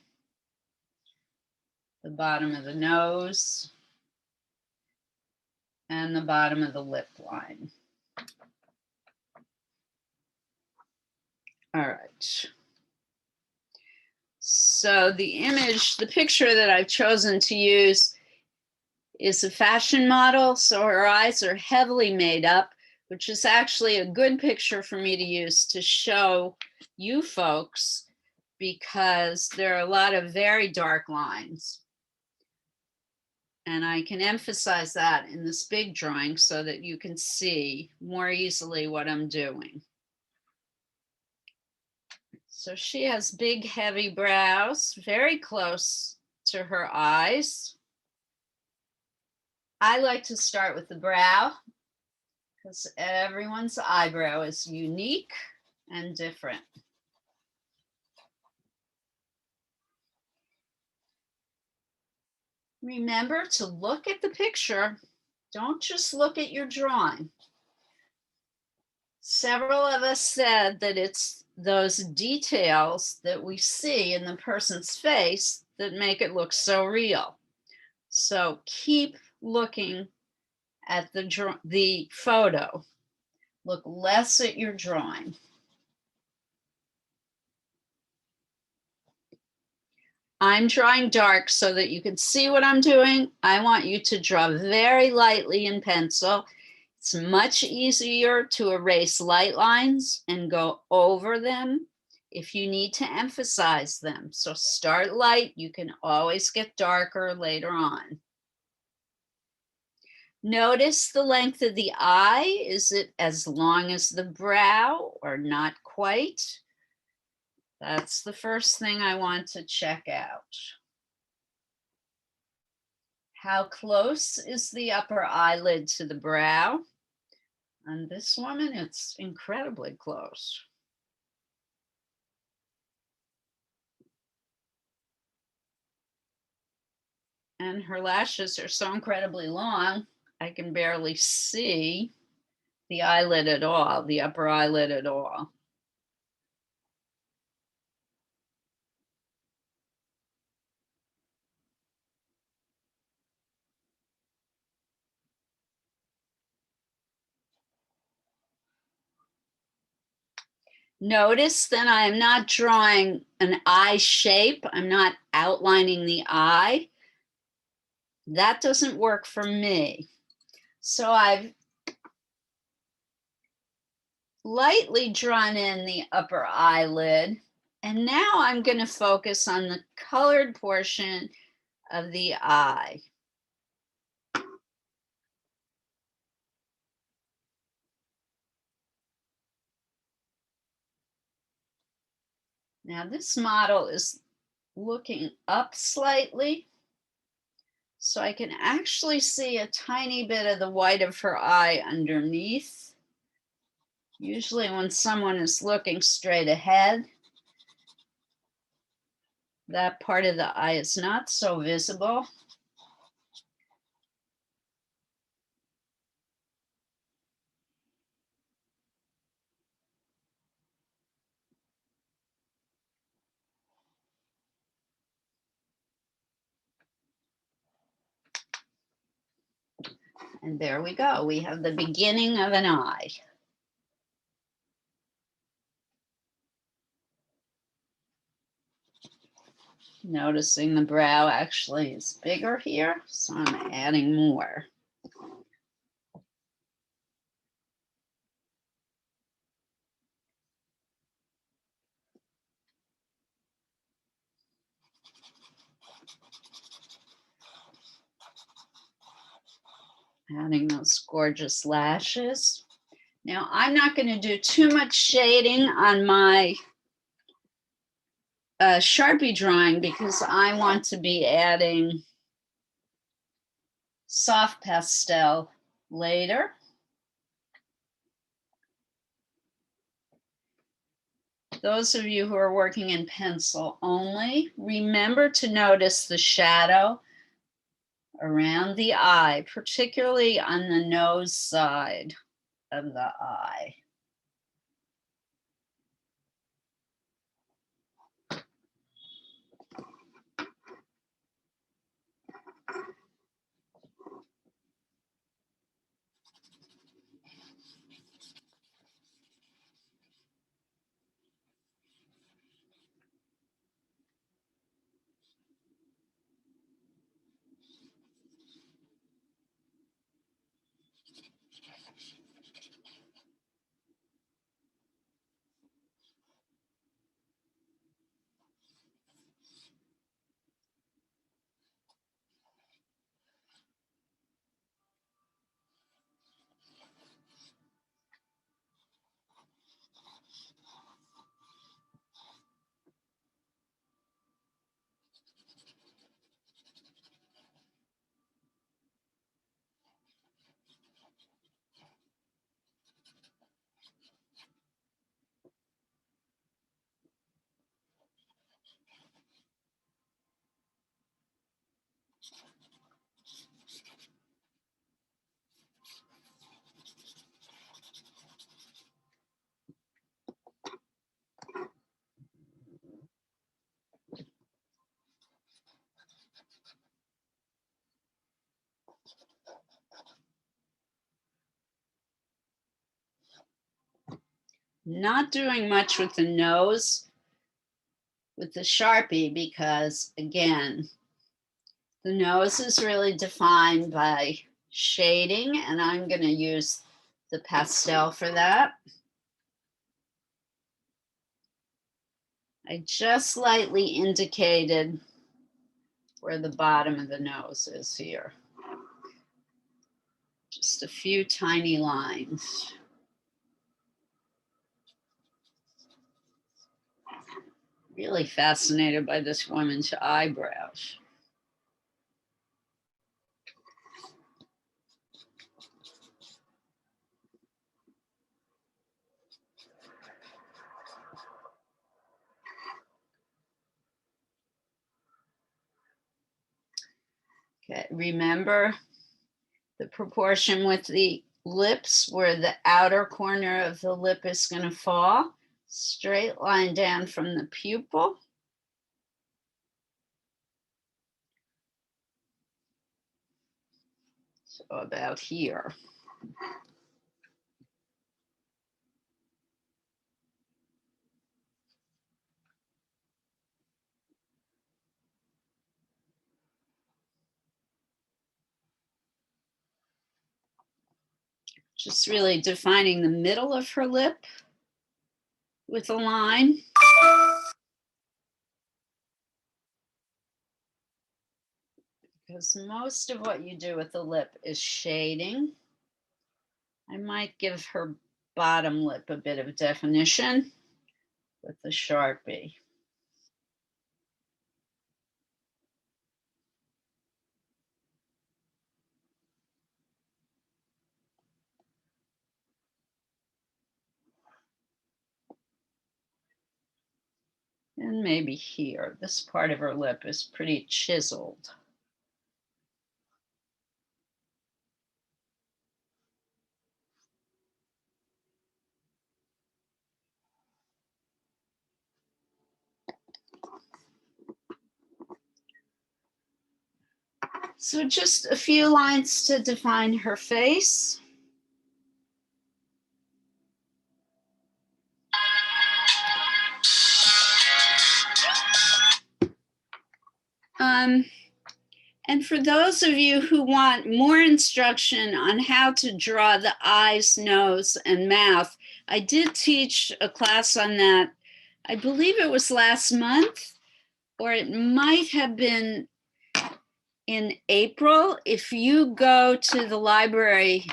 the bottom of the nose, and the bottom of the lip line. All right. So the picture that I've chosen to use is a fashion model. So her eyes are heavily made up, which is actually a good picture for me to use to show you folks, because there are a lot of very dark lines. And I can emphasize that in this big drawing so that you can see more easily what I'm doing. So she has big, heavy brows, very close to her eyes. I like to start with the brow because everyone's eyebrow is unique and different. Remember to look at the picture. Don't just look at your drawing. Several of us said that it's those details that we see in the person's face that make it look so real. So keep looking at the photo. Look less at your drawing. I'm drawing dark so that you can see what I'm doing. I want you to draw very lightly in pencil. It's much easier to erase light lines and go over them if you need to emphasize them. So start light. You can always get darker later on. Notice the length of the eye. Is it as long as the brow or not quite? That's the first thing I want to check out. How close is the upper eyelid to the brow? On this woman, it's incredibly close. And her lashes are so incredibly long, I can barely see the eyelid at all, the upper eyelid at all. Notice that I am not drawing an eye shape. I'm not outlining the eye. That doesn't work for me. So I've lightly drawn in the upper eyelid. And now I'm going to focus on the colored portion of the eye. Now this model is looking up slightly, so I can actually see a tiny bit of the white of her eye underneath. Usually when someone is looking straight ahead, that part of the eye is not so visible. And there we go. We have the beginning of an eye. Noticing the brow actually is bigger here, so I'm adding more. Adding those gorgeous lashes. Now, I'm not going to do too much shading on my Sharpie drawing because I want to be adding soft pastel later. Those of you who are working in pencil only, remember to notice the shadow around the eye, particularly on the nose side of the eye. Not doing much with the nose with the Sharpie because, again, the nose is really defined by shading, and I'm going to use the pastel for that. I just lightly indicated where the bottom of the nose is here. Just a few tiny lines. Really fascinated by this woman's eyebrows. Okay, remember the proportion with the lips where the outer corner of the lip is going to fall. Straight line down from the pupil. So about here. Just really defining the middle of her lip with a line. Because most of what you do with the lip is shading. I might give her bottom lip a bit of definition with the Sharpie. And maybe here, this part of her lip is pretty chiseled. So just a few lines to define her face. And for those of you who want more instruction on how to draw the eyes, nose, and mouth, I did teach a class on that. I believe it was last month, or it might have been in April. If you go to the library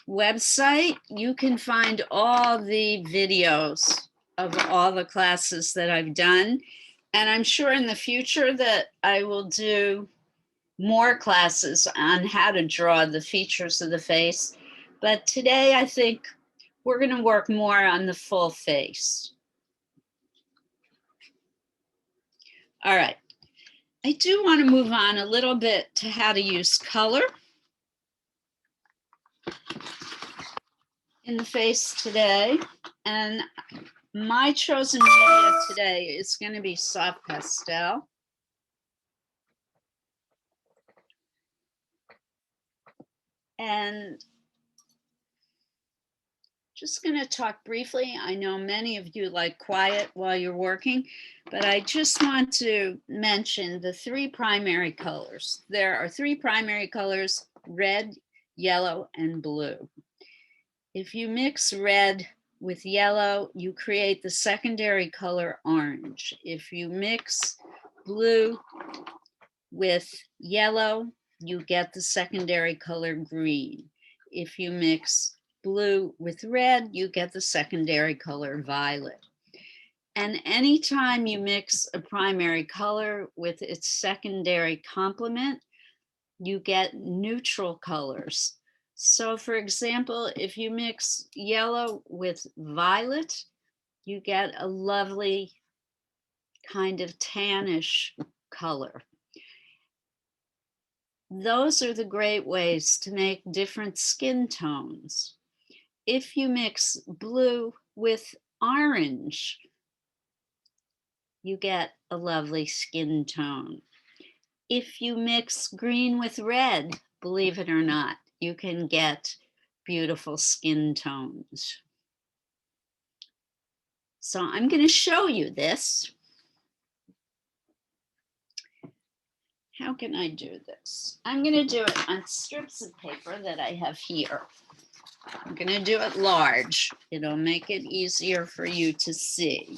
website, you can find all the videos of all the classes that I've done. And I'm sure in the future that I will do more classes on how to draw the features of the face. But today I think we're going to work more on the full face. All right. I do want to move on a little bit to how to use color in the face today. And my chosen media today is going to be soft pastel. And just going to talk briefly. I know many of you like quiet while you're working, but I just want to mention the three primary colors. There are three primary colors: red, yellow, and blue. If you mix red with yellow, you create the secondary color orange. If you mix blue with yellow, you get the secondary color green. If you mix blue with red, you get the secondary color violet. And anytime you mix a primary color with its secondary complement, you get neutral colors. So for example, if you mix yellow with violet, you get a lovely kind of tannish color. Those are the great ways to make different skin tones. If you mix blue with orange, you get a lovely skin tone. If you mix green with red, believe it or not, you can get beautiful skin tones. So I'm going to show you this. How can I do this? I'm going to do it on strips of paper that I have here. I'm going to do it large. It'll make it easier for you to see.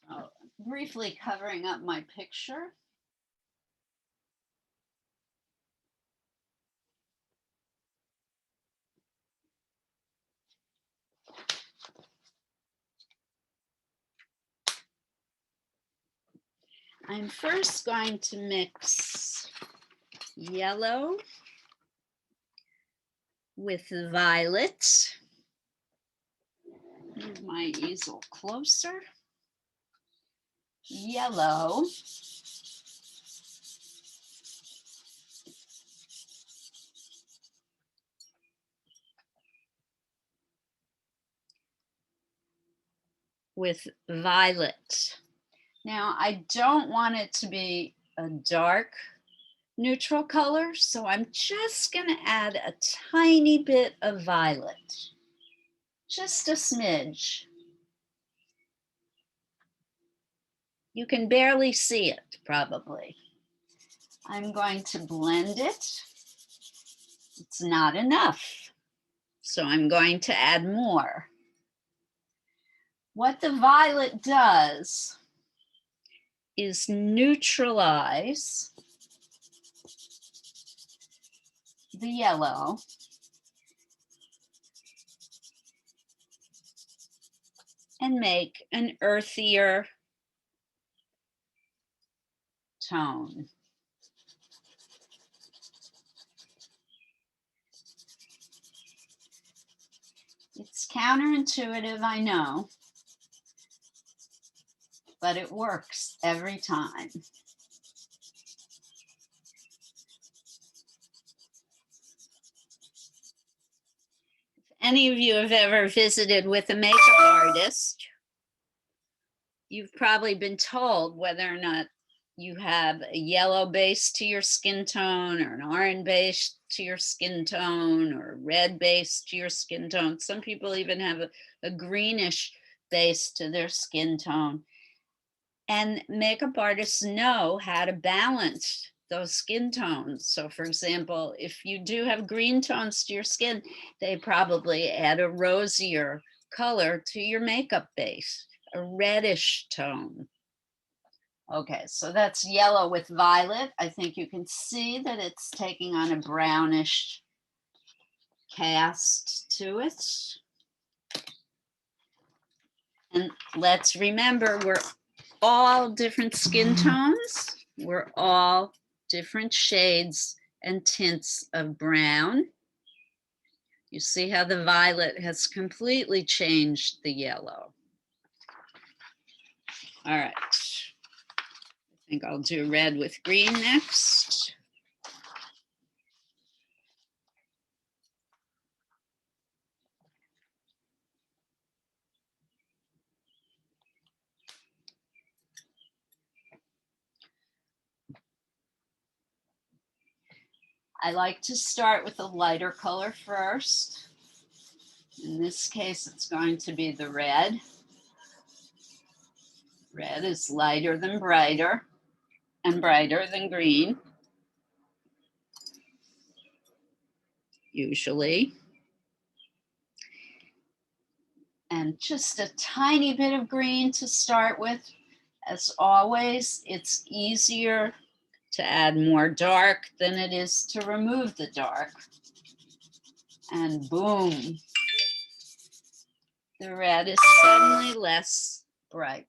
So, briefly covering up my picture. I'm first going to mix yellow with violet. Move my easel closer. Yellow with violet. Now, I don't want it to be a dark neutral color, so I'm just going to add a tiny bit of violet, just a smidge. You can barely see it, probably. I'm going to blend it. It's not enough, so I'm going to add more. What the violet does is neutralize the yellow and make an earthier tone. It's counterintuitive, I know, but it works every time. If any of you have ever visited with a makeup artist, you've probably been told whether or not you have a yellow base to your skin tone or an orange base to your skin tone or a red base to your skin tone. Some people even have a greenish base to their skin tone. And makeup artists know how to balance those skin tones. So for example, if you do have green tones to your skin, they probably add a rosier color to your makeup base, a reddish tone. Okay, so that's yellow with violet. I think you can see that it's taking on a brownish cast to it. And let's remember, we're all different skin tones. We're all different shades and tints of brown. You see how the violet has completely changed the yellow. All right. I think I'll do red with green next. I like to start with a lighter color first. In this case, it's going to be the red. Red is lighter than brighter and brighter than green, usually. And just a tiny bit of green to start with. As always, it's easier to add more dark than it is to remove the dark. And boom, the red is suddenly less bright.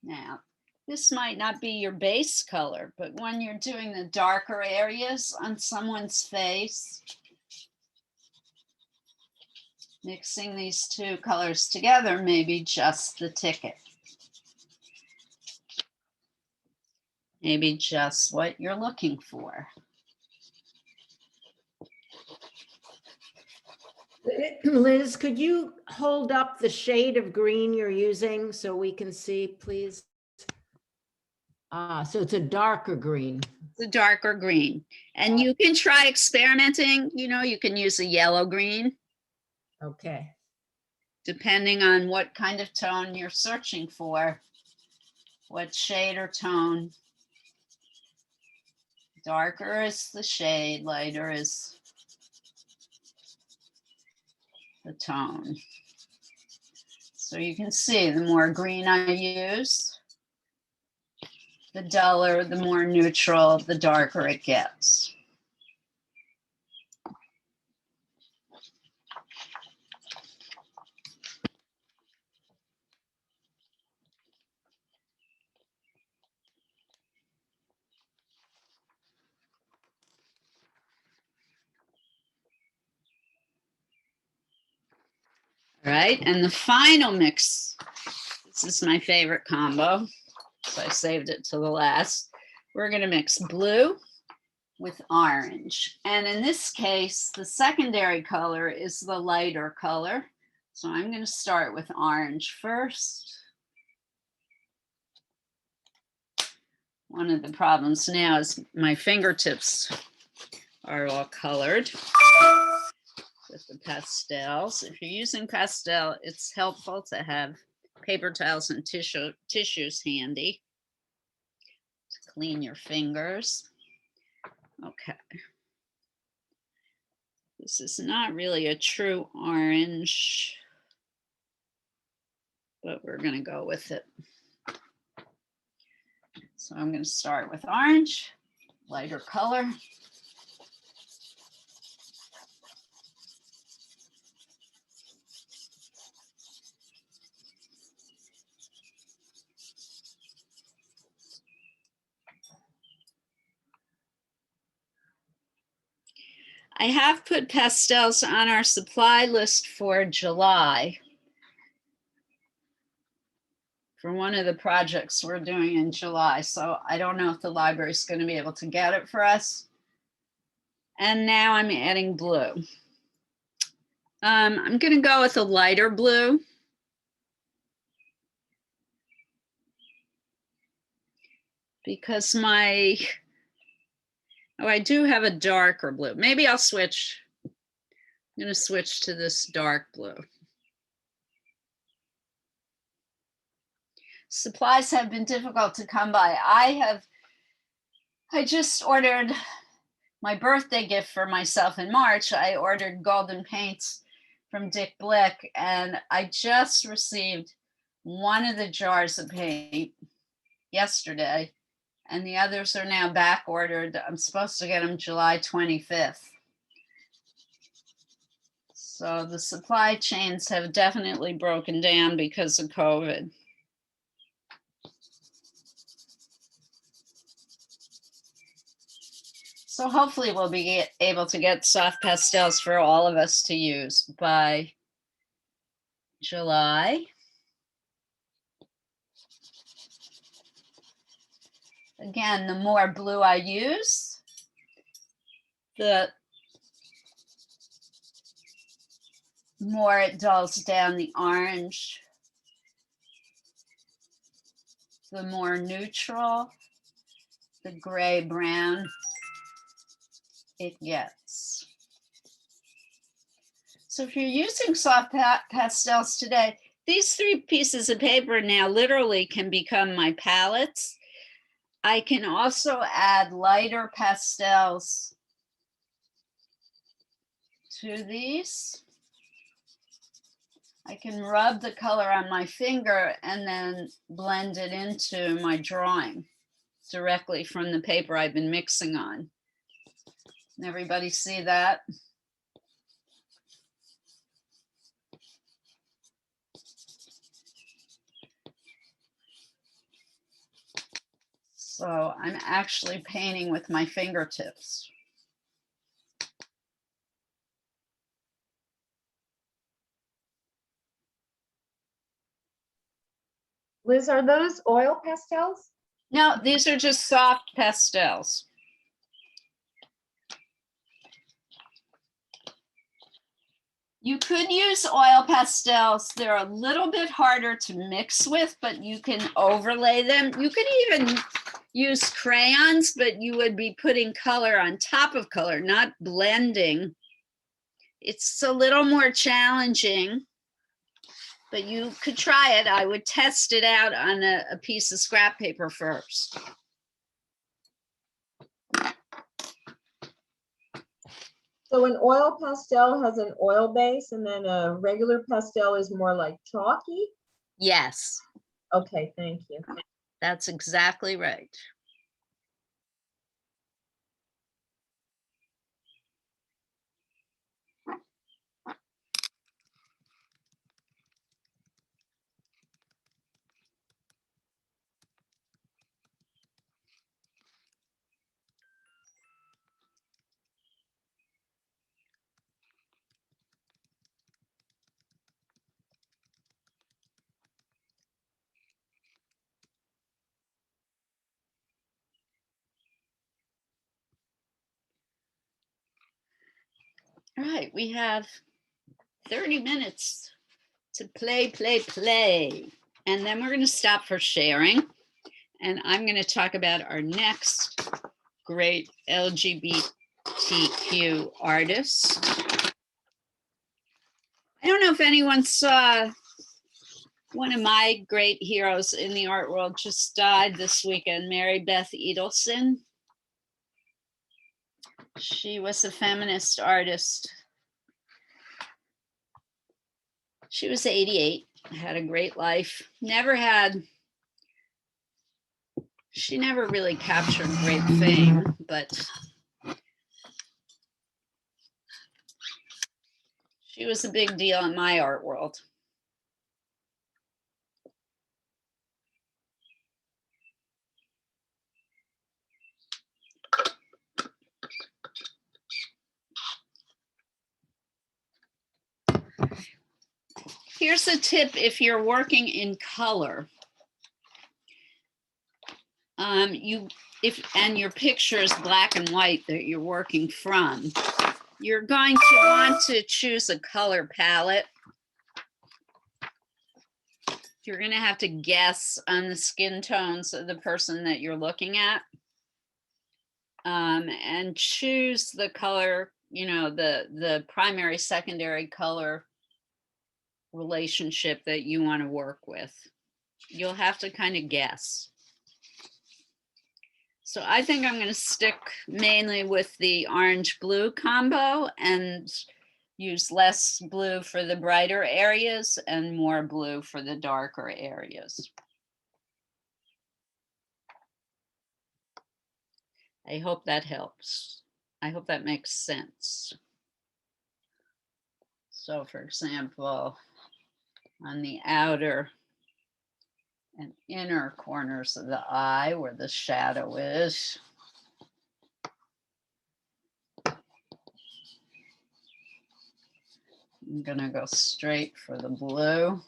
Now, this might not be your base color, but when you're doing the darker areas on someone's face, mixing these two colors together may be just the ticket. Maybe just what you're looking for. Liz, could you hold up the shade of green you're using so we can see, please? So it's a darker green. The darker green. And you can try experimenting, you can use a yellow green, Okay. depending on what kind of tone you're searching for, what shade or tone. Darker is the shade, lighter is the tone. So you can see the more green I use, the duller, the more neutral, the darker it gets. All right, and the final mix, this is my favorite combo, so I saved it to the last. We're gonna mix blue with orange. And in this case, the secondary color is the lighter color. So I'm gonna start with orange first. One of the problems now is my fingertips are all colored with the pastels. If you're using pastel, it's helpful to have paper towels and tissues handy to clean your fingers. Okay. This is not really a true orange, but we're going to go with it. So I'm going to start with orange, lighter color. I have put pastels on our supply list for July for one of the projects we're doing in July. So I don't know if the library is going to be able to get it for us. And now I'm adding blue. I'm going to go with a lighter blue. Because I do have a darker blue. Maybe I'll switch. I'm going to switch to this dark blue. Supplies have been difficult to come by. I just ordered my birthday gift for myself in March. I ordered golden paints from Dick Blick, and I just received one of the jars of paint yesterday, and the others are now back ordered. I'm supposed to get them July 25th. So the supply chains have definitely broken down because of COVID. So hopefully we'll be able to get soft pastels for all of us to use by July. Again, the more blue I use, the more it dulls down the orange, the more neutral, the gray brown it gets. So if you're using soft pastels today, these 3 pieces of paper now literally can become my palettes. I can also add lighter pastels to these. I can rub the color on my finger and then blend it into my drawing directly from the paper I've been mixing on. Can everybody see that? So I'm actually painting with my fingertips. Liz, are those oil pastels? No, these are just soft pastels. You could use oil pastels. They're a little bit harder to mix with, but you can overlay them. You could even use crayons, but you would be putting color on top of color, not blending. It's a little more challenging, but you could try it. I would test it out on a piece of scrap paper first. So an oil pastel has an oil base and then a regular pastel is more like chalky? Yes, Okay, thank you. that's exactly right. All right, we have 30 minutes to play. And then we're going to stop for sharing. And I'm going to talk about our next great LGBTQ artist. I don't know if anyone saw one of my great heroes in the art world just died this weekend, Mary Beth Edelson. She was a feminist artist. She was 88, had a great life. She never really captured great fame, but she was a big deal in my art world. Here's a tip if you're working in color. And your picture is black and white that you're working from, you're going to want to choose a color palette. You're going to have to guess on the skin tones of the person that you're looking at, and choose the color, the primary, secondary color relationship that you want to work with. You'll have to kind of guess. So I think I'm going to stick mainly with the orange blue combo and use less blue for the brighter areas and more blue for the darker areas. I hope that helps. I hope that makes sense. So for example, on the outer and inner corners of the eye where the shadow is, I'm gonna go straight for the blue.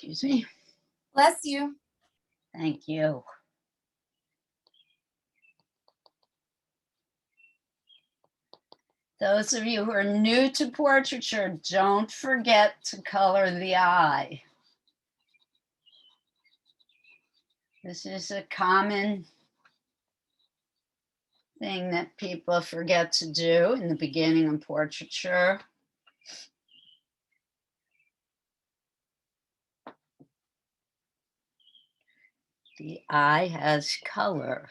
Excuse me. Bless you. Thank you. Those of you who are new to portraiture, don't forget to color the eye. This is a common thing that people forget to do in the beginning of portraiture. The eye has color.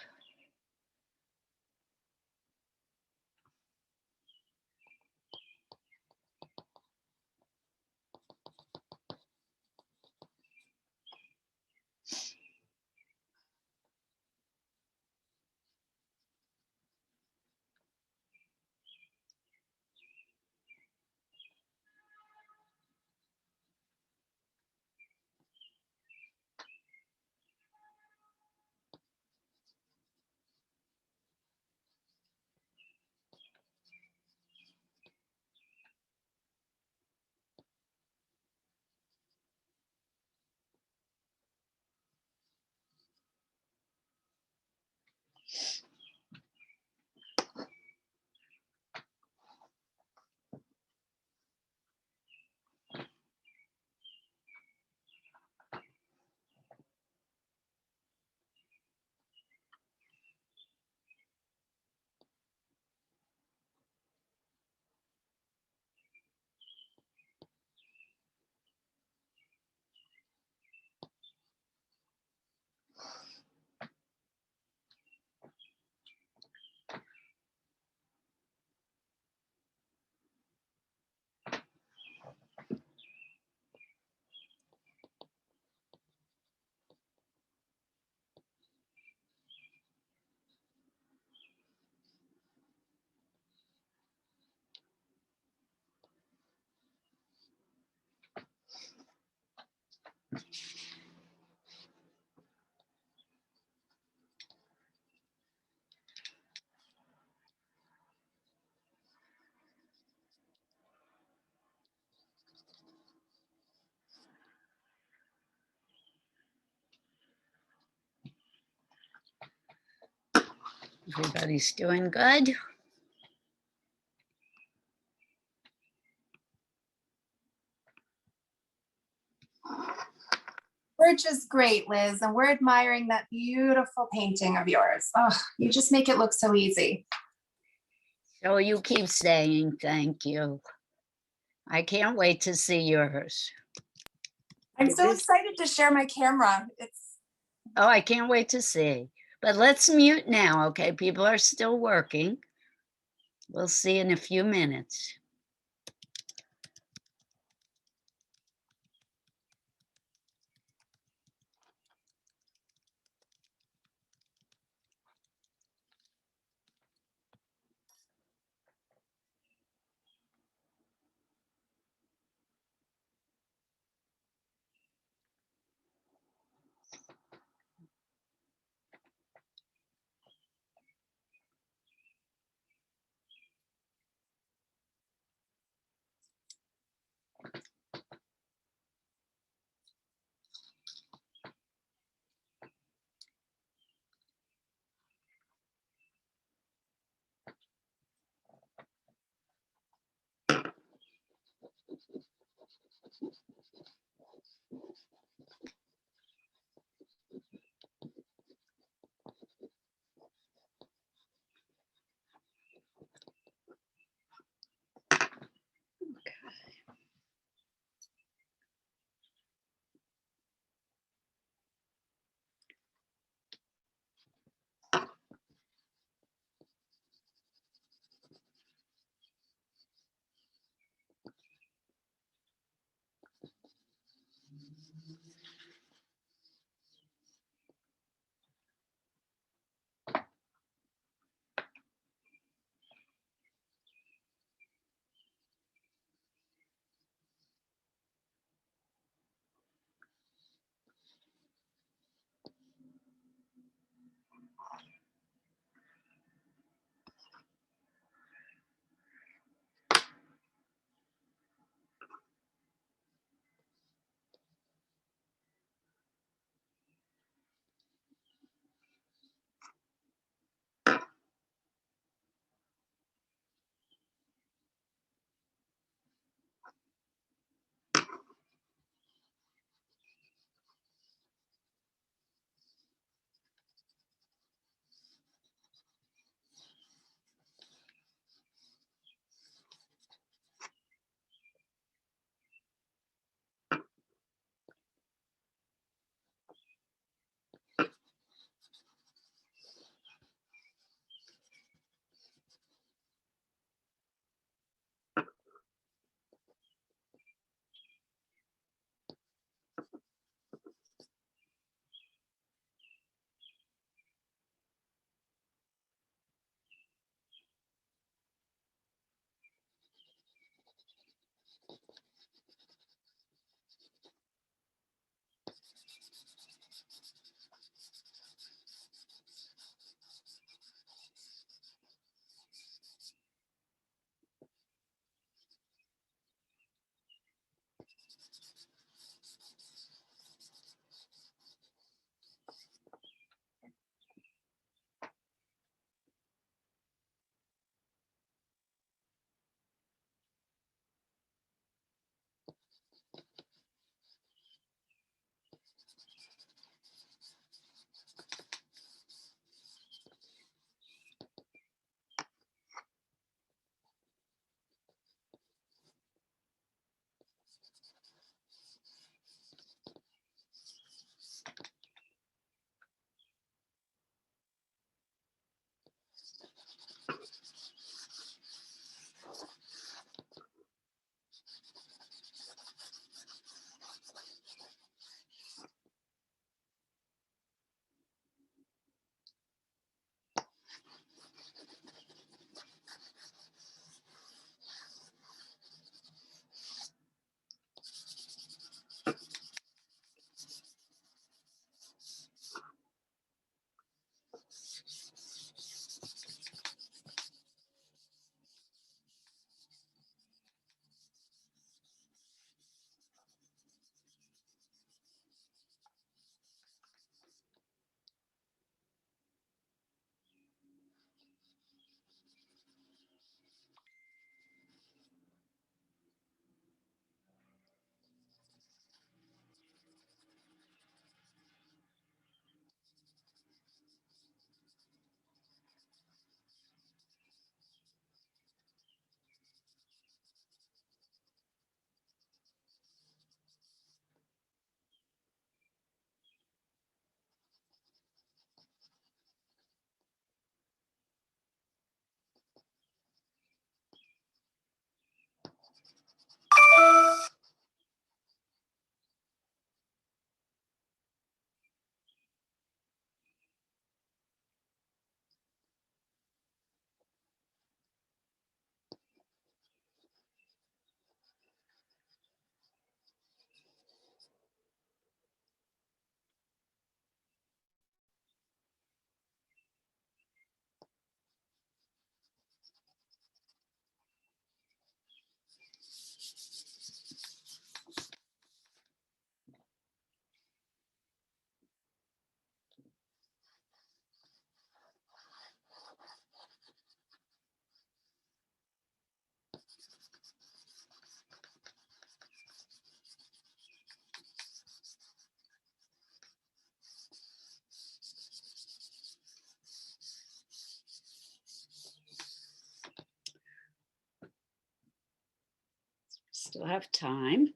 Everybody's doing good. We're just great, Liz, and we're admiring that beautiful painting of yours. Oh, you just make it look so easy. So you keep saying thank you. I can't wait to see yours. I'm so excited to share my camera. Oh, I can't wait to see. But let's mute now, okay? People are still working. We'll see in a few minutes. Still have time.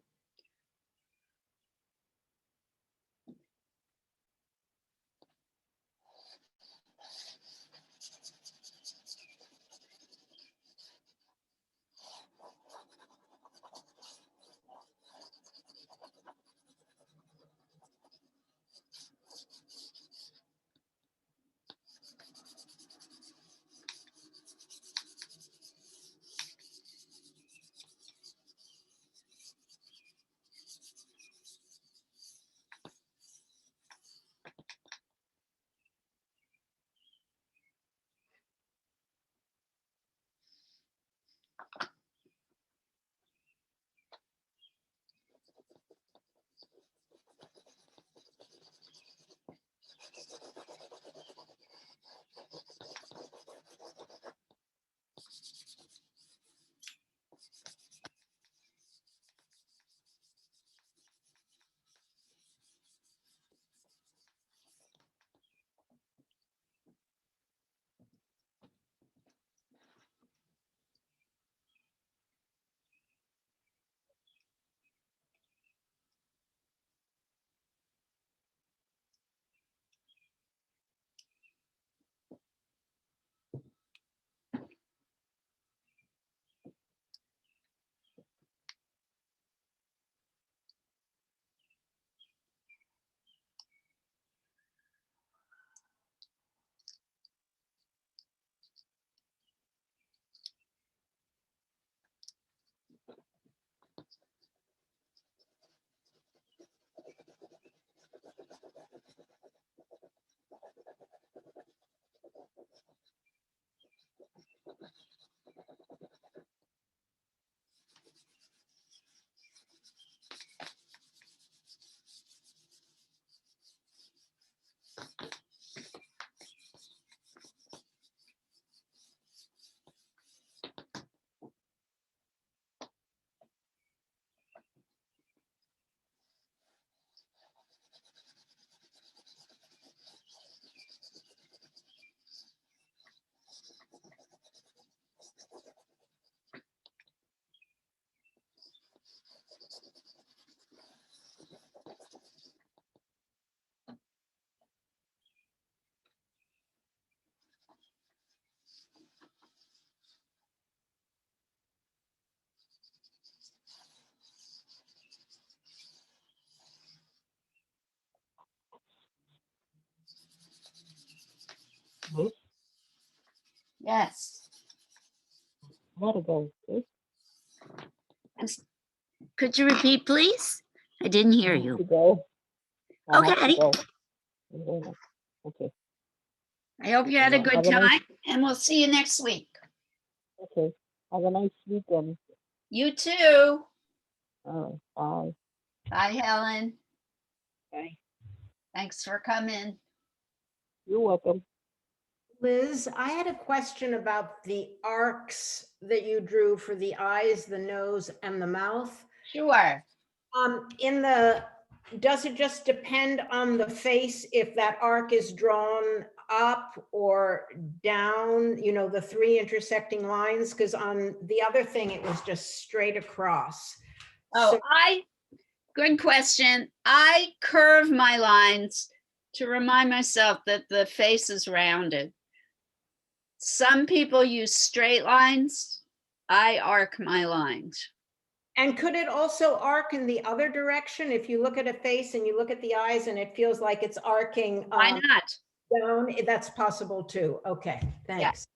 Yes. Gotta go. Okay? Could you repeat, please? I didn't hear I have you. to go. I have to Okay. go. Yeah, okay. I hope you had a Well, good have a nice- time, and we'll see you next week. Okay. Have a nice weekend. You too. Bye. Bye, Helen. Bye. Thanks for coming. You're welcome. Liz, I had a question about the arcs that you drew for the eyes, the nose, and the mouth. Sure. Does it just depend on the face if that arc is drawn up or down, you know, the three intersecting lines? Because on the other thing, it was just straight across. Oh, So- good question. I curve my lines to remind myself that the face is rounded. Some people use straight lines. I arc my lines. And could it also arc in the other direction? If you look at a face and you look at the eyes and it feels like it's arcing Why not? down, that's possible too. Okay, thanks.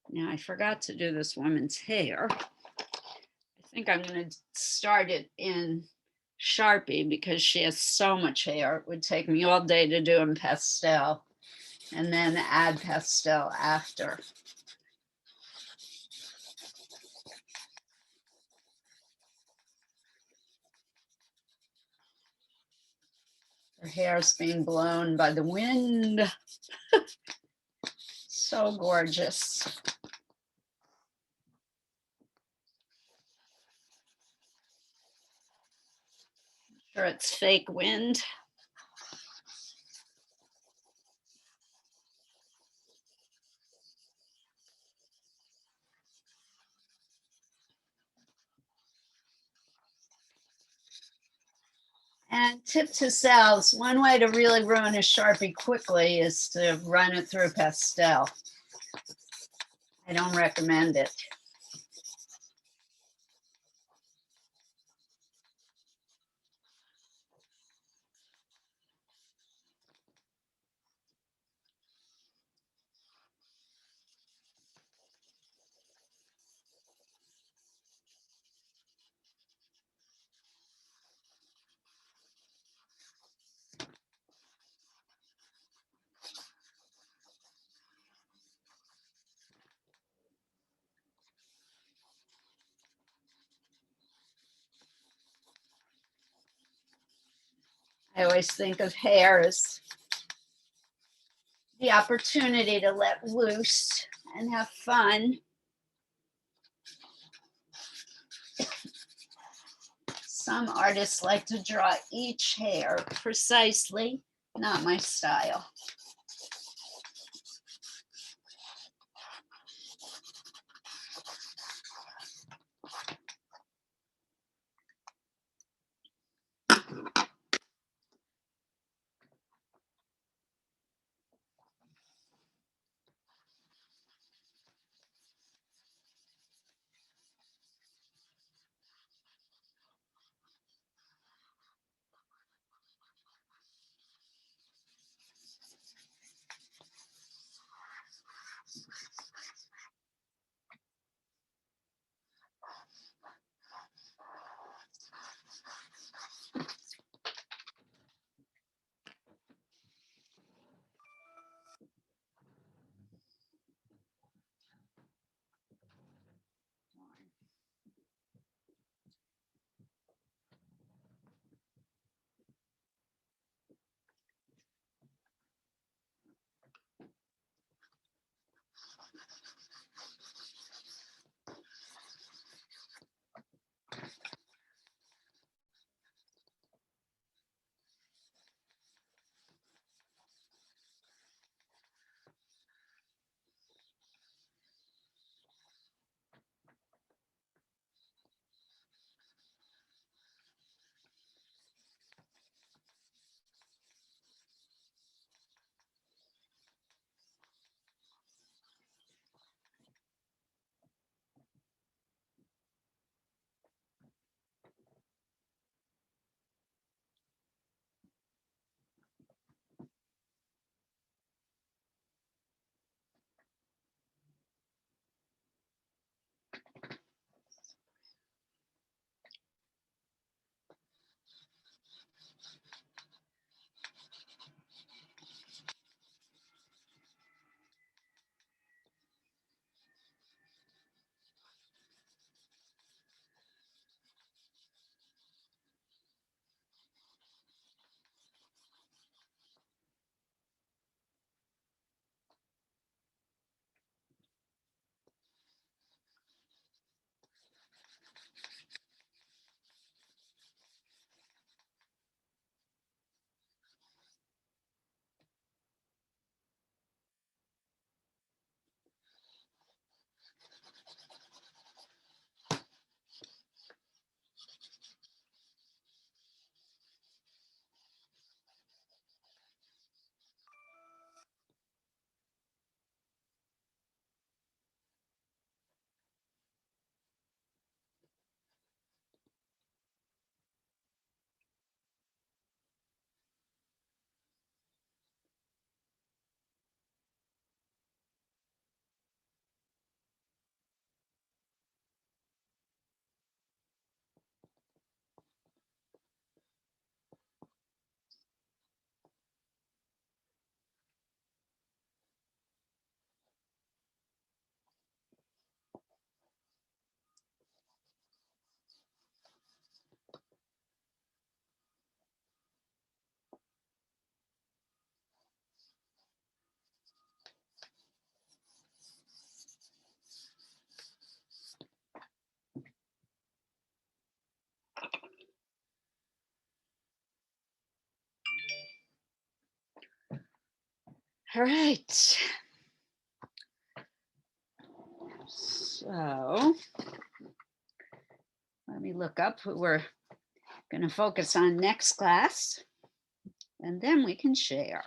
Now I forgot to do this woman's hair. I think I'm going to start it in Sharpie because she has so much hair. It would take me all day to do in pastel and then add pastel after. Her hair is being blown by the wind. So gorgeous. Sure, it's fake wind. And tip to selves, one way to really ruin a Sharpie quickly is to run it through pastel. I don't recommend it. I always think of hair as the opportunity to let loose and have fun. Some artists like to draw each hair precisely, not my style. All right. So let me look up what we're going to focus on next class, and then we can share.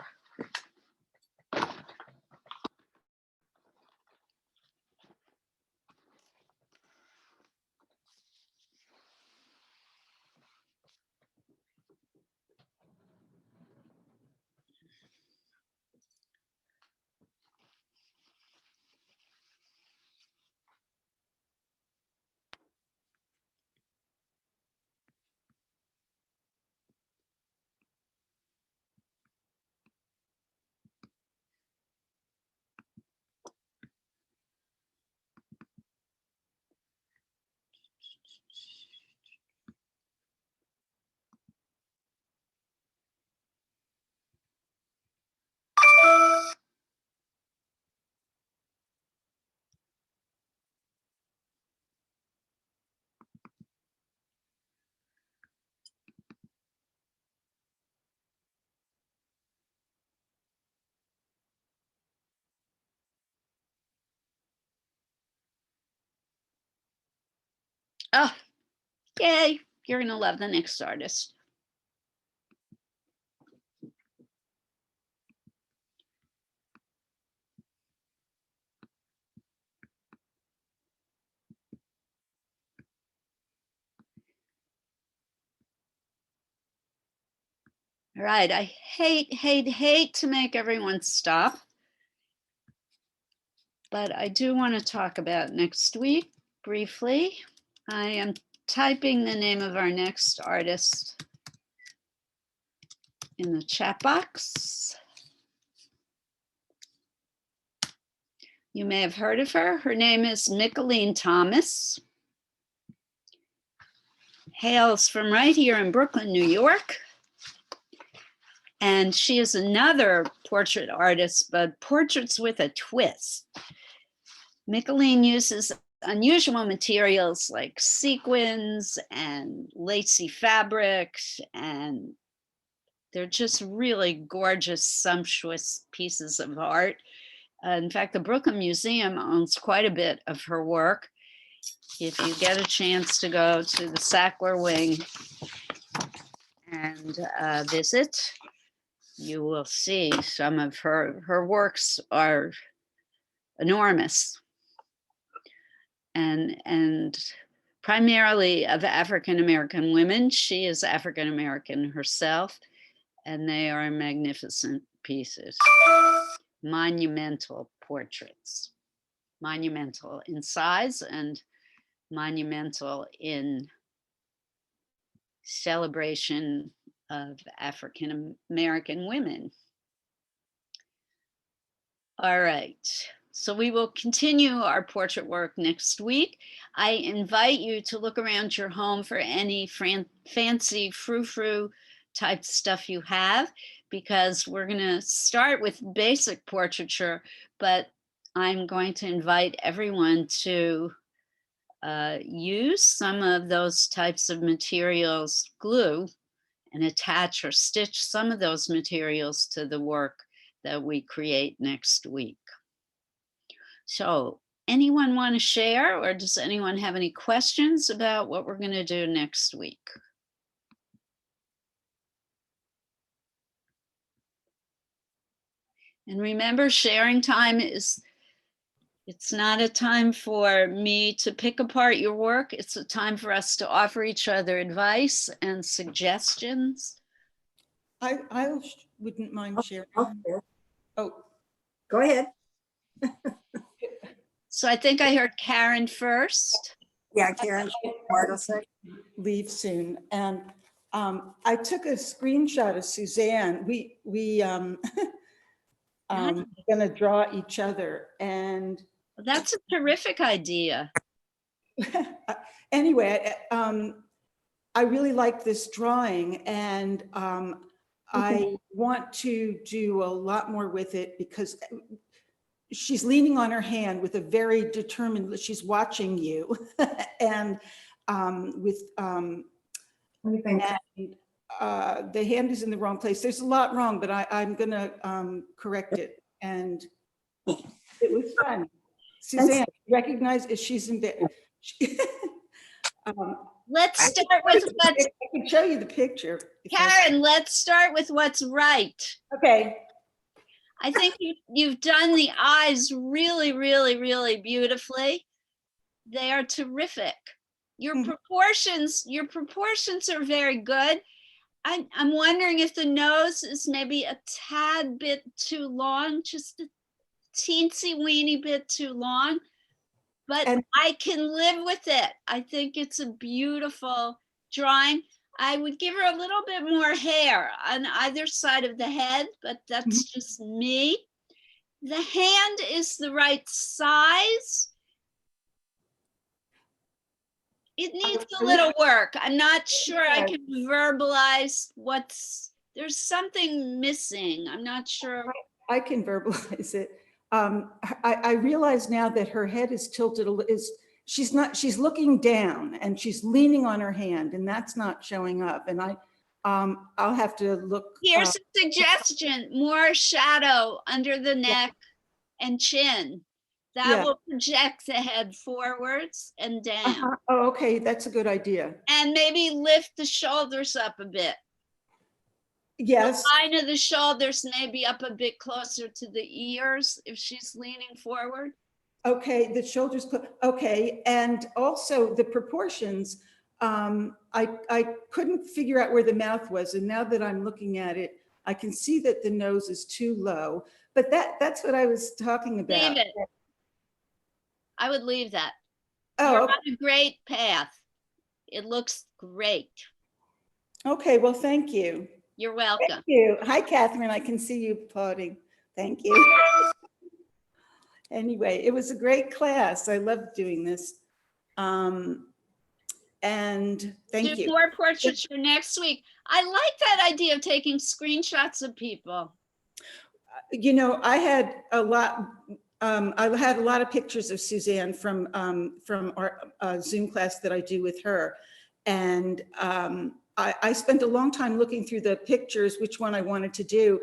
Oh, yay. You're going to love the next artist. All right, I hate to make everyone stop, but I do want to talk about next week briefly. I am typing the name of our next artist in the chat box. You may have heard of her. Her name is Micheline Thomas. Hails from right here in Brooklyn, New York. And she is another portrait artist, but portraits with a twist. Micheline uses unusual materials like sequins and lacy fabrics, and they're just really gorgeous, sumptuous pieces of art. In fact, the Brooklyn Museum owns quite a bit of her work. If you get a chance to go to the Sackler Wing and visit, you will see some of her works are enormous and primarily of African-American women. She is African-American herself, and they are magnificent pieces. Monumental portraits, monumental in size and monumental in celebration of African-American women. All right, so we will continue our portrait work next week. I invite you to look around your home for any fancy frou-frou type stuff you have, because we're gonna start with basic portraiture, but I'm going to invite everyone to use some of those types of materials, glue, and attach or stitch some of those materials to the work that we create next week. So anyone want to share, or does anyone have any questions about what we're going to do next week? And remember, sharing time is, it's not a time for me to pick apart your work. It's a time for us to offer each other advice and suggestions. I wouldn't mind sharing. Oh, Go ahead. So I think I heard Karen first. Yeah, Karen. Leave soon. And I took a screenshot of Suzanne. We gonna draw each other, and that's a terrific idea. Anyway, I really like this drawing, and I want to do a lot more with it, because she's leaning on her hand with a very determined, she's watching you, and with what do you think? And, the hand is in the wrong place. There's a lot wrong, but I'm gonna correct it. And it was fun. Suzanne, recognize if she's in there. Let's start with what's, I can show you the picture. Karen, let's start with what's right. Okay. I think you've done the eyes really, really, really beautifully. They are terrific. Your proportions are very good. I'm wondering if the nose is maybe a tad bit too long, just a teensy weeny bit too long, but I can live with it. I think it's a beautiful drawing. I would give her a little bit more hair on either side of the head, but that's just me. The hand is the right size. It needs a little work. I'm not sure I can verbalize there's something missing. I'm not sure. I can verbalize it. I realize now that her head is tilted, she's looking down and she's leaning on her hand, and that's not showing up. And I'll have to look. Here's a suggestion: more shadow under the neck and chin. That Yeah. will project the head forwards and down. Oh, okay, that's a good idea. And maybe lift the shoulders up a bit. Yes, The line of the shoulders maybe up a bit closer to the ears if she's leaning forward. okay, the shoulders, okay, and also the proportions. I couldn't figure out where the mouth was, and now that I'm looking at it, I can see that the nose is too low, but that's what I was talking about. Leave it. I would leave that. Oh, You're okay. on a great path. It looks great. Okay, well, thank you. You're welcome. Thank you. Hi, Catherine. I can see you applauding. Thank you. Anyway, it was a great class. I loved doing this. And thank Do you. more portraiture next week. I like that idea of taking screenshots of people. You know, I had a lot of pictures of Suzanne from our Zoom class that I do with her. And I spent a long time looking through the pictures, which one I wanted to do.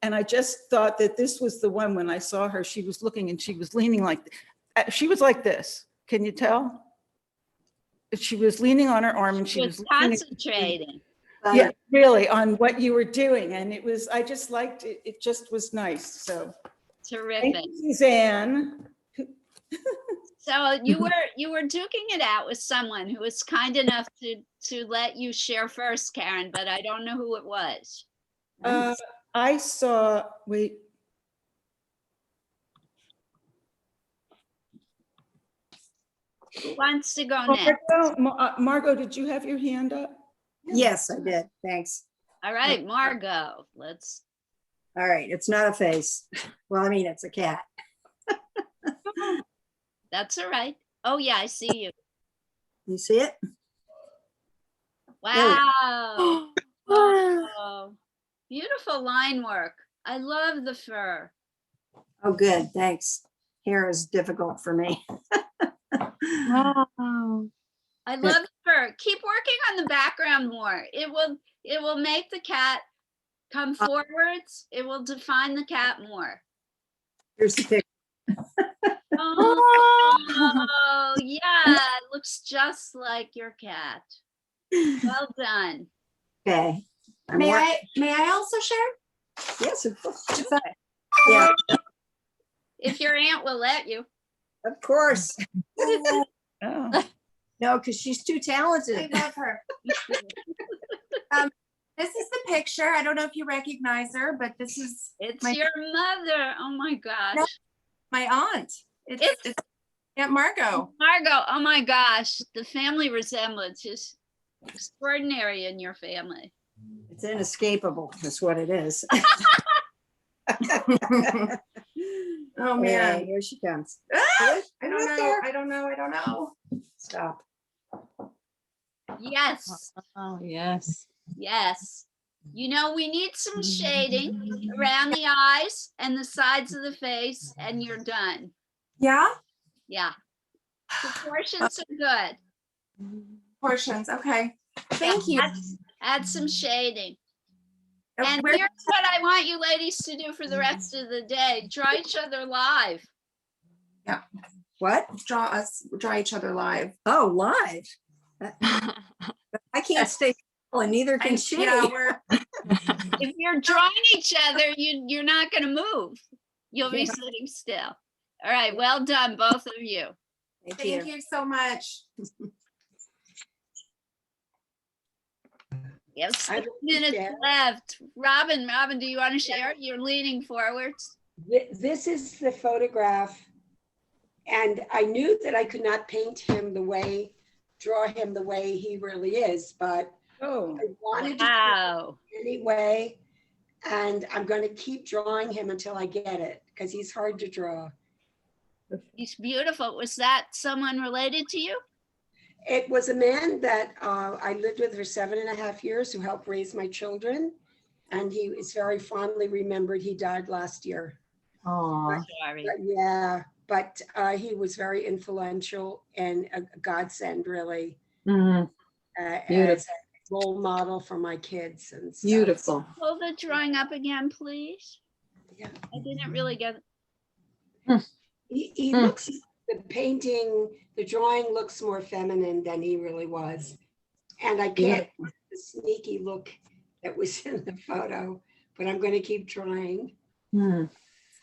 And I just thought that this was the one. When I saw her, she was looking and she was leaning she was like this. Can you tell? She was leaning on her arm and she was concentrating. Yeah, really, on what you were doing. And it was, I just liked it. It just was nice. So Terrific. thank you, Suzanne. So you were duking it out with someone who was kind enough to let you share first, Karen, but I don't know who it was. I saw, wait. Who wants to go next? Margot, did you have your hand up? Yes, I did. Thanks. All right, Margot, let's. All right. It's not a face. Well, I mean, it's a cat. That's all right. Oh yeah, I see you. You see it? Wow. Oh, beautiful line work. I love the fur. Oh, good. Thanks. Hair is difficult for me. Wow. I love the fur. Keep working on the background more. It will make the cat come forwards. It will define the cat more. Here's the picture. Oh, yeah, it looks just like your cat. Well done. Okay. May I also share? Yes, of course. Yeah. If your aunt will let you. Of course. Oh. No, because she's too talented. I love her. This is the picture. I don't know if you recognize her, but this is It's your mother. Oh my gosh. my aunt. It's Aunt Margot. Margot, oh my gosh. The family resemblance is extraordinary in your family. It's inescapable. That's what it is. Oh man. Yeah, here she comes. I don't know. Stop. Yes. Oh, yes. Yes. You know, we need some shading around the eyes and the sides of the face, and you're done. Yeah? Yeah. Proportions are good. Portions. Okay. Thank you. Add some shading. And Where- here's what I want you ladies to do for the rest of the day. Draw each other live. What? Draw each other live. Oh, live. I can't stay still, and neither can she. Yeah, If you're drawing each other, you're not going to move. You'll be sitting still. All right. Well done, both of you. Thank you so much. You have 6 minutes left. Robin, do you want to share? You're leaning forwards. This is the photograph. And I knew that I could not draw him the way he really is, but I wanted to anyway. And I'm going to keep drawing him until I get it, because he's hard to draw. He's beautiful. Was that someone related to you? It was a man that I lived with for 7.5 years, who helped raise my children. And he is very fondly remembered. He died last year. Oh, sorry. Yeah, but he was very influential and a godsend, really. mm-hmm. As a role model for my kids. And stuff. Beautiful. Hold the drawing up again, please. Yeah. I didn't really get it. He looks, the painting, the drawing looks more feminine than he really was. And I can't, the sneaky look that was in the photo, but I'm going to keep trying. I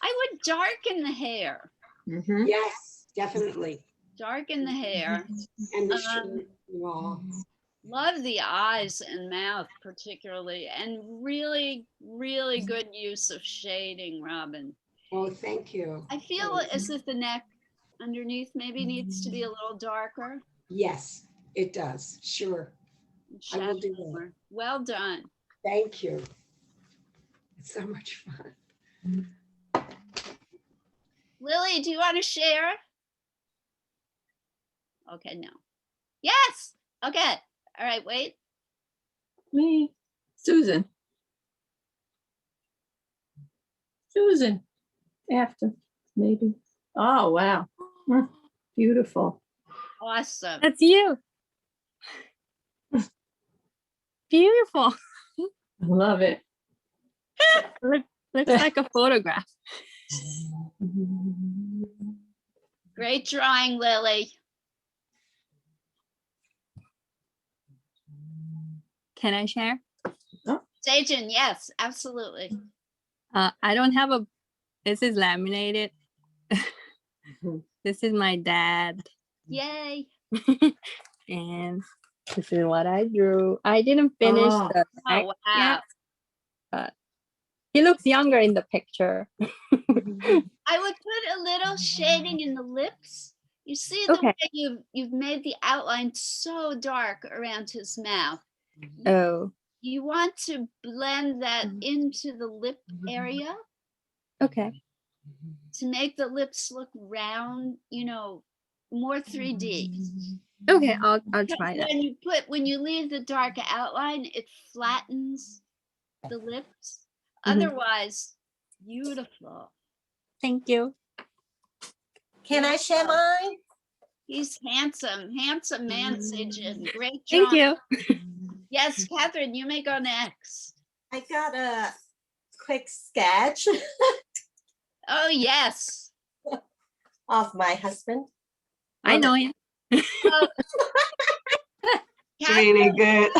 would darken the hair. Yes, definitely. Darken the hair. And the shirt. Wow. Love the eyes and mouth particularly, and really, really good use of shading, Robin. Oh, thank you. I feel as if the neck underneath maybe needs to be a little darker. Yes, it does. Sure. I will do that. Well done. Thank you. It's so much fun. Lily, do you want to share? Okay, no. Yes. Okay. All right, wait. Me, Susan. Susan, after, maybe. Oh, wow. Beautiful. Awesome. That's you. Beautiful. I love it. Looks like a photograph. Great drawing, Lily. Can I share? Sajin, yes, absolutely. I don't have a, this is laminated. This is my dad. Yay. And this is what I drew. I didn't finish the neck yet, but he looks younger in the picture. I would put a little shading in the lips. You see the way you've made the outline so dark around his mouth. Oh. You want to blend that into the lip area. Okay. To make the lips look round, you know, more 3D. Okay, I'll try that. When you leave the dark outline, it flattens the lips. Otherwise, beautiful. Thank you. Can I share mine? He's handsome man, Sajin. Great job. Thank you. Yes, Catherine, you may go next. I got a quick sketch. Oh, yes. Of my husband. I know him. Really good.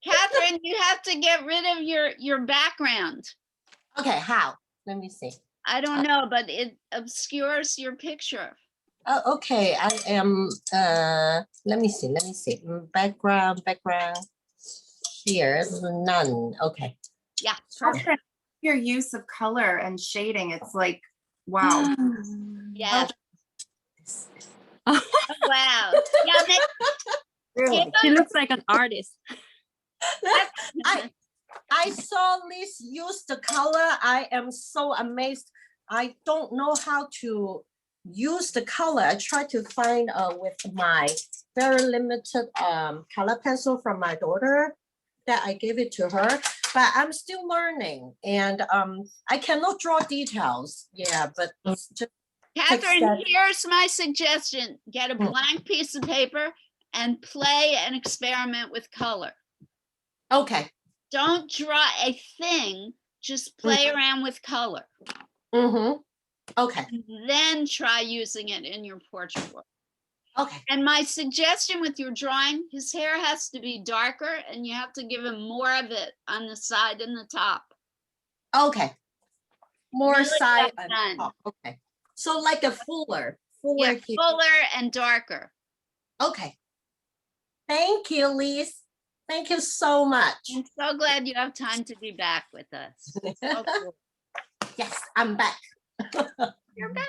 Catherine, you have to get rid of your background. Okay, how? Let me see. I don't know, but it obscures your picture. Oh, okay. I am, let me see. Background here, none. Okay. Yeah. Perfect. Your use of color and shading, it's like, wow. Yeah. Oh, wow. Yeah, Really? She looks like an artist. I saw Liz use the color. I am so amazed. I don't know how to use the color. I tried to find with my very limited color pencil from my daughter that I gave it to her, but I'm still learning, and I cannot draw details. Yeah, but it's just Catherine, here's my suggestion. Get a blank piece of paper and play and experiment with color. Okay. Don't draw a thing, just play around with color. Okay. Then try using it in your portrait work. Okay. And my suggestion with your drawing, his hair has to be darker and you have to give him more of it on the side and the top. Okay. More Really side well and done. top. Okay. So like a fuller Yeah, here. fuller and darker. Okay. Thank you, Liz. Thank you so much. I'm so glad you have time to be back with us. So cool. Yes, I'm back. You're back.